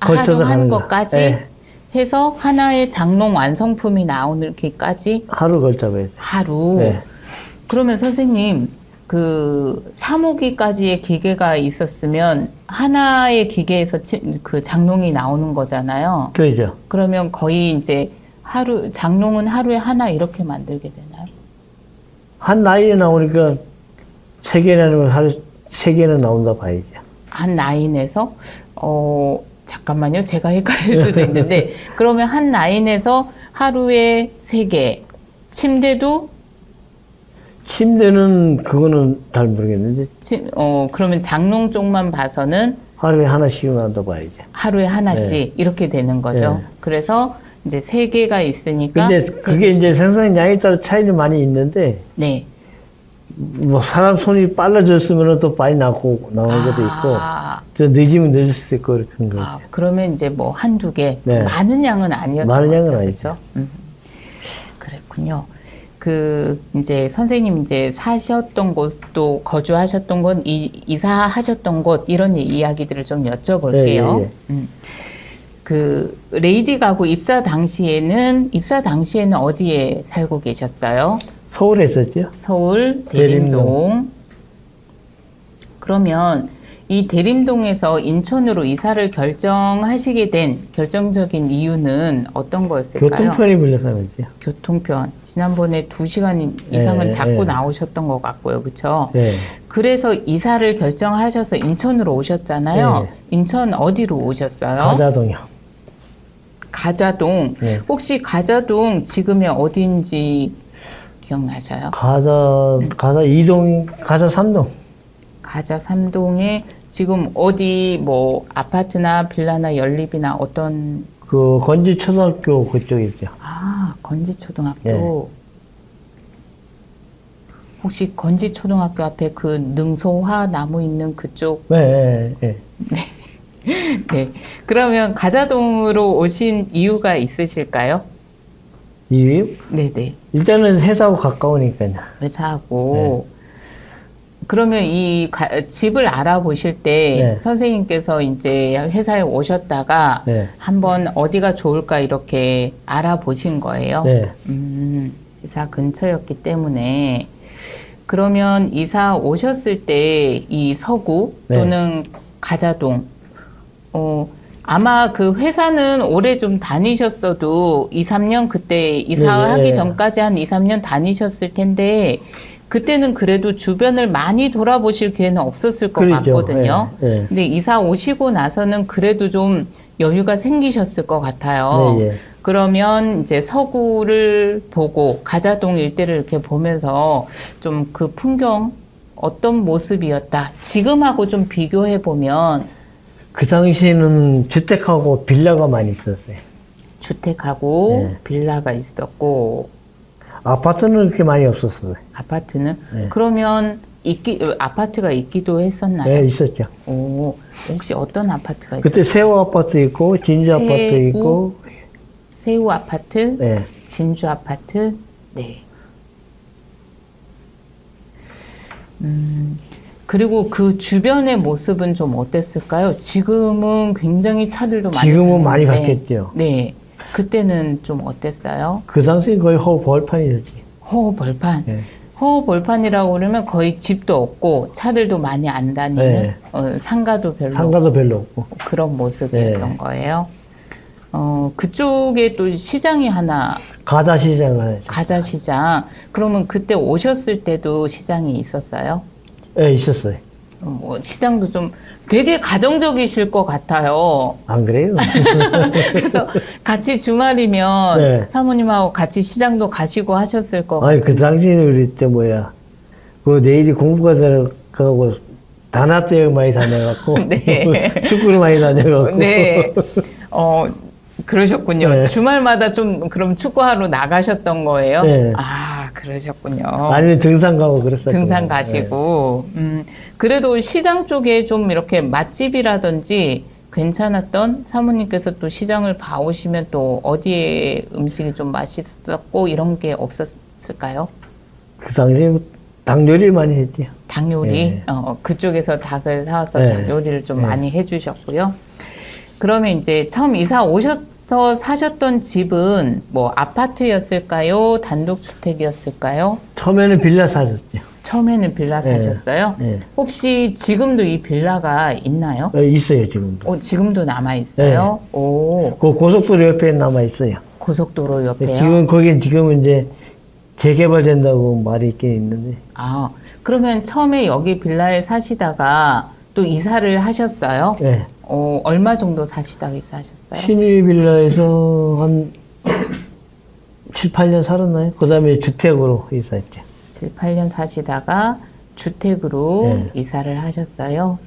B: 걸쳐서
A: 하는
B: 하는 거.
A: 것까지
B: 예.
A: 해서 하나의 장롱 완성품이 나오기까지
B: 하루 걸 잡아야지.
A: 하루.
B: 네.
A: 그러면 선생님 그 3호기까지의 기계가 있었으면 하나의 기계에서 그 장롱이 나오는 거잖아요.
B: 그러죠.
A: 그러면 거의 이제 장롱은 하루에 하나 이렇게 만들게 되나요?
B: 한 라인에 나오니까 3개는 하루 3개는 나온다 봐야죠.
A: 한 라인에서 잠깐만요. 제가 헷갈릴 수도 있는데 그러면 한 라인에서 하루에 3개 침대도
B: 침대는 그거는 잘 모르겠는데
A: 그러면 장롱 쪽만 봐서는
B: 하루에 하나씩만 더 봐야지.
A: 하루에 하나씩 이렇게 되는 거죠.
B: 네.
A: 그래서 이제 3개가 있으니까.
B: 근데 그게 이제 생산 양에 따라 차이는 많이 있는데
A: 네.
B: 뭐 사람 손이 빨라졌으면 또 빨리 나오는 것도 있고 저 늦으면 늦을 수도 있고 그런 거.
A: 그러면 이제 뭐 한두 개
B: 네.
A: 많은 양은 아니었던
B: 많은
A: 거죠.
B: 양은
A: 그렇죠? 그랬군요. 이제 선생님 이제 사셨던 곳도 거주하셨던 곳, 이사하셨던 곳 이런 이야기들을 좀 여쭤볼게요.
B: 예.
A: 레이디 가구 입사 당시에는 어디에 살고 계셨어요?
B: 서울에 있었죠.
A: 서울 대림동. 그러면 이 대림동에서 인천으로 이사를 결정하시게 된 결정적인 이유는 어떤 거였을까요?
B: 교통편이 불려서 그렇죠.
A: 교통편. 지난번에 2시간 이상은 자꾸 나오셨던 것 같고요. 그렇죠?
B: 네.
A: 그래서 이사를 결정하셔서 인천으로 오셨잖아요. 인천 어디로 오셨어요?
B: 가자동이요.
A: 가자동.
B: 네.
A: 혹시 가자동 지금의 어딘지 기억나셔요?
B: 가자 2동, 가자 3동.
A: 가자 3동에 지금 어디 뭐 아파트나 빌라나 연립이나 어떤
B: 그 건지초등학교 그쪽에 있죠.
A: 건지초등학교.
B: 네.
A: 혹시 건지초등학교 앞에 그 능소화 나무 있는 그쪽?
B: 네.
A: 네. 그러면 가자동으로 오신 이유가 있으실까요?
B: 이유?
A: 네네.
B: 일단은 회사하고 가까우니까요.
A: 회사하고. 그러면 집을 알아보실 때 선생님께서 이제 회사에 오셨다가 한번 어디가 좋을까 이렇게 알아보신 거예요?
B: 네.
A: 회사 근처였기 때문에. 그러면 이사 오셨을 때 이 서구 또는 가자동, 아마 그 회사는 오래 좀 다니셨어도 2, 3년 그때 이사하기 전까지 한 2, 3년 다니셨을 텐데 그때는 그래도 주변을 많이 돌아보실 기회는 없었을 것 같거든요. 근데 이사 오시고 나서는 그래도 좀 여유가 생기셨을 것 같아요. 그러면 이제 서구를 보고 가자동 일대를 이렇게 보면서 좀 그 풍경 어떤 모습이었다. 지금하고 좀 비교해 보면
B: 그 당시에는 주택하고 빌라가 많이 있었어요.
A: 주택하고 빌라가 있었고
B: 아파트는 그렇게 많이 없었어요.
A: 아파트는? 그러면 아파트가 있기도 했었나요?
B: 네, 있었죠.
A: 혹시 어떤 아파트가 있었어요?
B: 그때 새우 아파트 있고 진주 아파트 있고
A: 새우 아파트, 진주 아파트, 네. 그리고 그 주변의 모습은 좀 어땠을까요? 지금은 굉장히 차들도 많이
B: 지금은 많이 바뀌었죠.
A: 네. 그때는 좀 어땠어요?
B: 그 당시엔 거의 허벌판이었지.
A: 허벌판. 허벌판이라고 그러면 거의 집도 없고 차들도 많이 안 다니는 상가도 별로
B: 없고
A: 그런 모습이었던 거예요. 그쪽에 또 시장이 하나 가자시장. 그러면 그때 오셨을 때도 시장이 있었어요?
B: 네, 있었어요.
A: 시장도 좀 되게 가정적이실 것 같아요.
B: 안 그래요?
A: 그래서 같이 주말이면 사모님하고 같이 시장도 가시고 하셨을 것 같아요.
B: 그 당시에는 우리 때 그 내일이 공부가 들어가고 단합대회 많이 다녀갖고 축구를 많이 다녀갖고
A: 그러셨군요. 주말마다 좀 그럼 축구하러 나가셨던 거예요? 그러셨군요.
B: 아니면 등산 가고 그랬었죠.
A: 등산 가시고. 그래도 시장 쪽에 좀 이렇게 맛집이라든지 괜찮았던 사모님께서 또 시장을 봐오시면 또 어디에 음식이 좀 맛있었고 이런 게 없었을까요?
B: 그 당시에 닭 요리를 많이 했죠.
A: 닭 요리? 그쪽에서 닭을 사와서 닭 요리를 좀 많이 해주셨고요. 그러면 이제 처음 이사 오셔서 사셨던 집은 뭐 아파트였을까요? 단독주택이었을까요?
B: 처음에는 빌라 사셨죠.
A: 처음에는 빌라 사셨어요? 혹시 지금도 이 빌라가 있나요?
B: 있어요, 지금도.
A: 지금도 남아있어요?
B: 그 고속도로 옆에 남아있어요.
A: 고속도로 옆에요?
B: 지금은 이제 재개발된다고 말이 있긴 있는데.
A: 그러면 처음에 여기 빌라에 사시다가 또 이사를 하셨어요? 얼마 정도 사시다가 이사하셨어요?
B: 신일 빌라에서 한 7, 8년 살았나요? 그 다음에 주택으로 이사했죠.
A: 7, 8년 사시다가 주택으로
B: 네.
A: 이사를 하셨어요.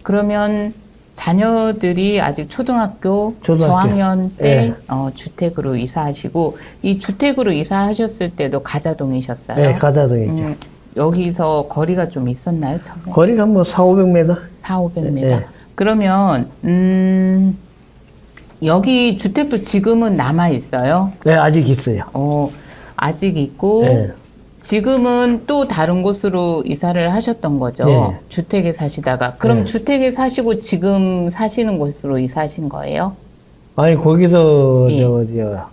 A: 그러면 자녀들이 아직 초등학교 저학년 때
B: 네.
A: 주택으로 이사하시고, 이 주택으로 이사하셨을 때도 가자동이셨어요?
B: 네, 가자동이죠.
A: 여기서 거리가 좀 있었나요, 처음에?
B: 거리가 뭐 400~500m?
A: 400~500m.
B: 네.
A: 그러면 여기 주택도 지금은 남아 있어요?
B: 네, 아직 있어요.
A: 아직 있고,
B: 네.
A: 지금은 또 다른 곳으로 이사를 하셨던 거죠.
B: 네.
A: 주택에 사시다가. 그럼
B: 네.
A: 주택에 사시고 지금 사시는 곳으로 이사하신 거예요?
B: 아니, 거기서,
A: 예.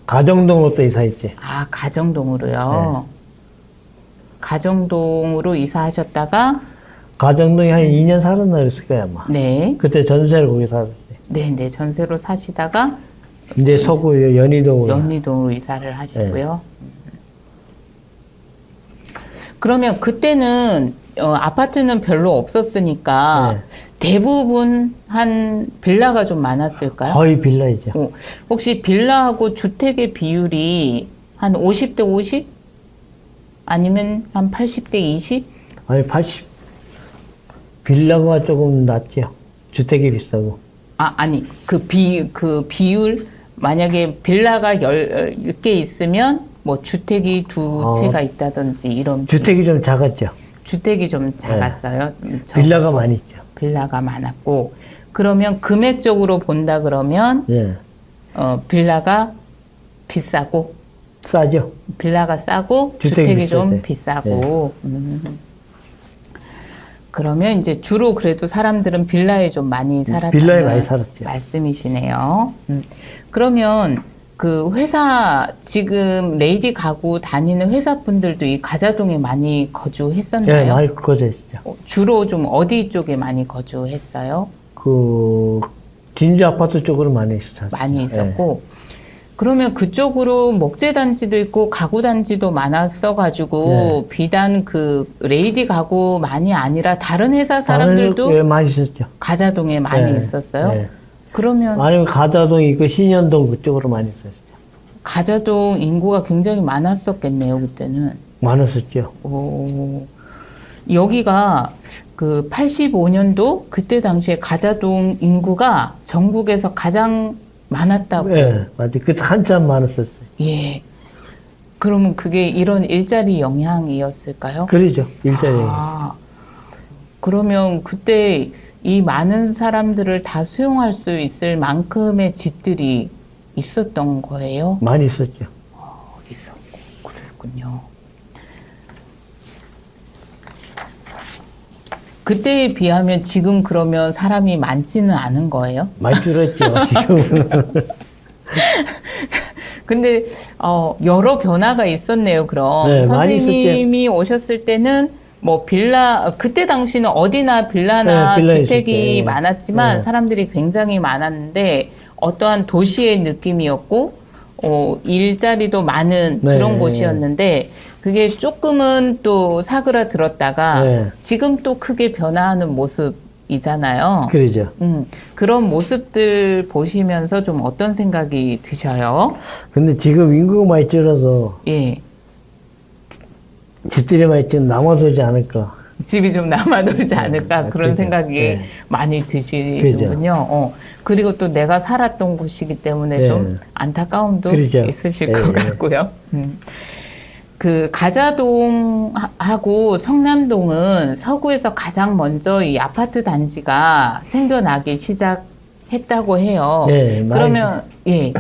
B: 가정동으로 또 이사했지.
A: 아, 가정동으로요. 가정동으로 이사하셨다가,
B: 가정동에 한 2년 살았나 그랬을 거야, 아마.
A: 네.
B: 그때 전세를 거기 살았어요.
A: 네, 전세로 사시다가
B: 이제 서구 연희동으로.
A: 연리동으로 이사를 하시고요. 그러면 그때는 아파트는 별로 없었으니까
B: 네.
A: 대부분 한 빌라가 좀 많았을까요?
B: 거의 빌라이죠.
A: 혹시 빌라하고 주택의 비율이 한 50대 50? 아니면 한 80대 20?
B: 아니, 80. 빌라가 조금 낫죠. 주택이 비싸고.
A: 아니, 그 비율? 만약에 빌라가 10개 있으면 뭐 주택이 두 채가 있다든지 이런
B: 주택이 좀 작았죠.
A: 주택이 좀 작았어요.
B: 빌라가 많이 있죠.
A: 빌라가 많았고, 그러면 금액적으로 본다 그러면
B: 예.
A: 빌라가 비싸고,
B: 싸죠.
A: 빌라가 싸고
B: 주택이
A: 주택이 좀
B: 비싸죠.
A: 비싸고. 그러면 이제 주로 그래도 사람들은 빌라에 좀 많이 살았다는
B: 빌라에 많이 살았죠.
A: 말씀이시네요. 그러면 그 회사 지금 레이디 가구 다니는 회사분들도 이 가자동에 많이 거주했었나요?
B: 네, 많이 거주했죠.
A: 주로 좀 어디 쪽에 많이 거주했어요?
B: 그 진주 아파트 쪽으로 많이 있었죠.
A: 많이 있었고. 그러면 그쪽으로 목재단지도 있고 가구단지도 많았어가지고 비단 그 레이디 가구만이 아니라 다른 회사 사람들도
B: 예, 많이 있었죠.
A: 가자동에 많이
B: 네,
A: 있었어요?
B: 네.
A: 그러면
B: 아니면 가자동 있고 신현동 그쪽으로 많이 있었죠.
A: 가자동 인구가 굉장히 많았었겠네요, 그때는.
B: 많았었죠.
A: 여기가 그 85년도 그때 당시에 가자동 인구가 전국에서 가장 많았다고.
B: 예, 맞아요. 그때 한참 많았었어요.
A: 예. 그러면 그게 이런 일자리 영향이었을까요?
B: 그러죠. 일자리.
A: 그러면 그때 이 많은 사람들을 다 수용할 수 있을 만큼의 집들이 있었던 거예요?
B: 많이 있었죠.
A: 있었고, 그랬군요. 그때에 비하면 지금 그러면 사람이 많지는 않은 거예요?
B: 많이 줄었죠. 지금은.
A: 근데 여러 변화가 있었네요. 그럼
B: 네, 많이
A: 선생님이 오셨을 때는 뭐 빌라 그때 당시는 어디나 빌라나
B: 네, 빌라
A: 주택이
B: 있을 때.
A: 많았지만
B: 네.
A: 사람들이 굉장히 많았는데 어떠한 도시의 느낌이었고 일자리도 많은
B: 네.
A: 그런 곳이었는데 그게 조금은 또 사그라들었다가
B: 네.
A: 지금 또 크게 변화하는 모습이잖아요.
B: 그러죠.
A: 그런 모습들 보시면서 좀 어떤 생각이 드셔요?
B: 근데 지금 인구가 많이 줄어서
A: 예.
B: 집들이 많이 좀 남아돌지 않을까.
A: 집이 좀 남아돌지 않을까 그런
B: 그죠.
A: 생각이
B: 네.
A: 많이 드시는군요. 그리고 또 내가 살았던 곳이기 때문에
B: 네.
A: 좀 안타까움도
B: 그러죠.
A: 있으실
B: 네.
A: 것 같고요. 그 가자동하고 성남동은 서구에서 가장 먼저 이 아파트 단지가 생겨나기 시작했다고 해요.
B: 네, 많이
A: 그러면 예.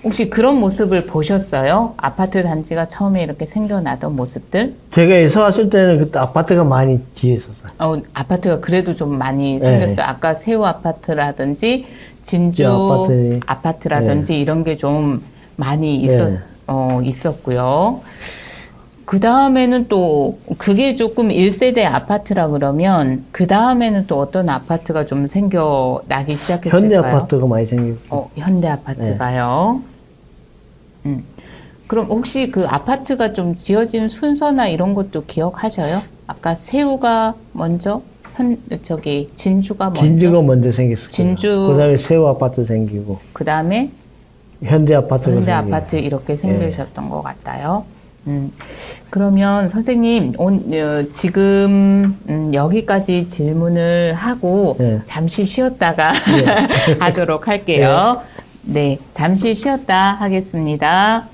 A: 혹시 그런 모습을 보셨어요? 아파트 단지가 처음에 이렇게 생겨나던 모습들?
B: 제가 이사 왔을 때는 그때 아파트가 많이 지었었어요.
A: 아파트가 그래도 좀 많이
B: 네.
A: 생겼어요. 아까 새우 아파트라든지 진주 아파트라든지 이런 게 좀 많이 있었고요. 그 다음에는 또 그게 조금 1세대 아파트라 그러면 그 다음에는 또 어떤 아파트가 좀 생겨나기 시작했을까요?
B: 현대 아파트가 많이 생겼죠.
A: 현대 아파트가요. 그럼 혹시 그 아파트가 좀 지어진 순서나 이런 것도 기억하셔요? 아까 새우가 먼저, 진주가 먼저.
B: 진주가 먼저 생겼어요.
A: 진주.
B: 그다음에 새우 아파트 생기고.
A: 그 다음에
B: 현대 아파트가
A: 현대
B: 생기고.
A: 아파트 이렇게 생기셨던 것 같아요. 그러면 선생님, 지금 여기까지 질문을 하고
B: 네.
A: 잠시 쉬었다가 하도록 할게요. 네, 잠시 쉬었다 하겠습니다.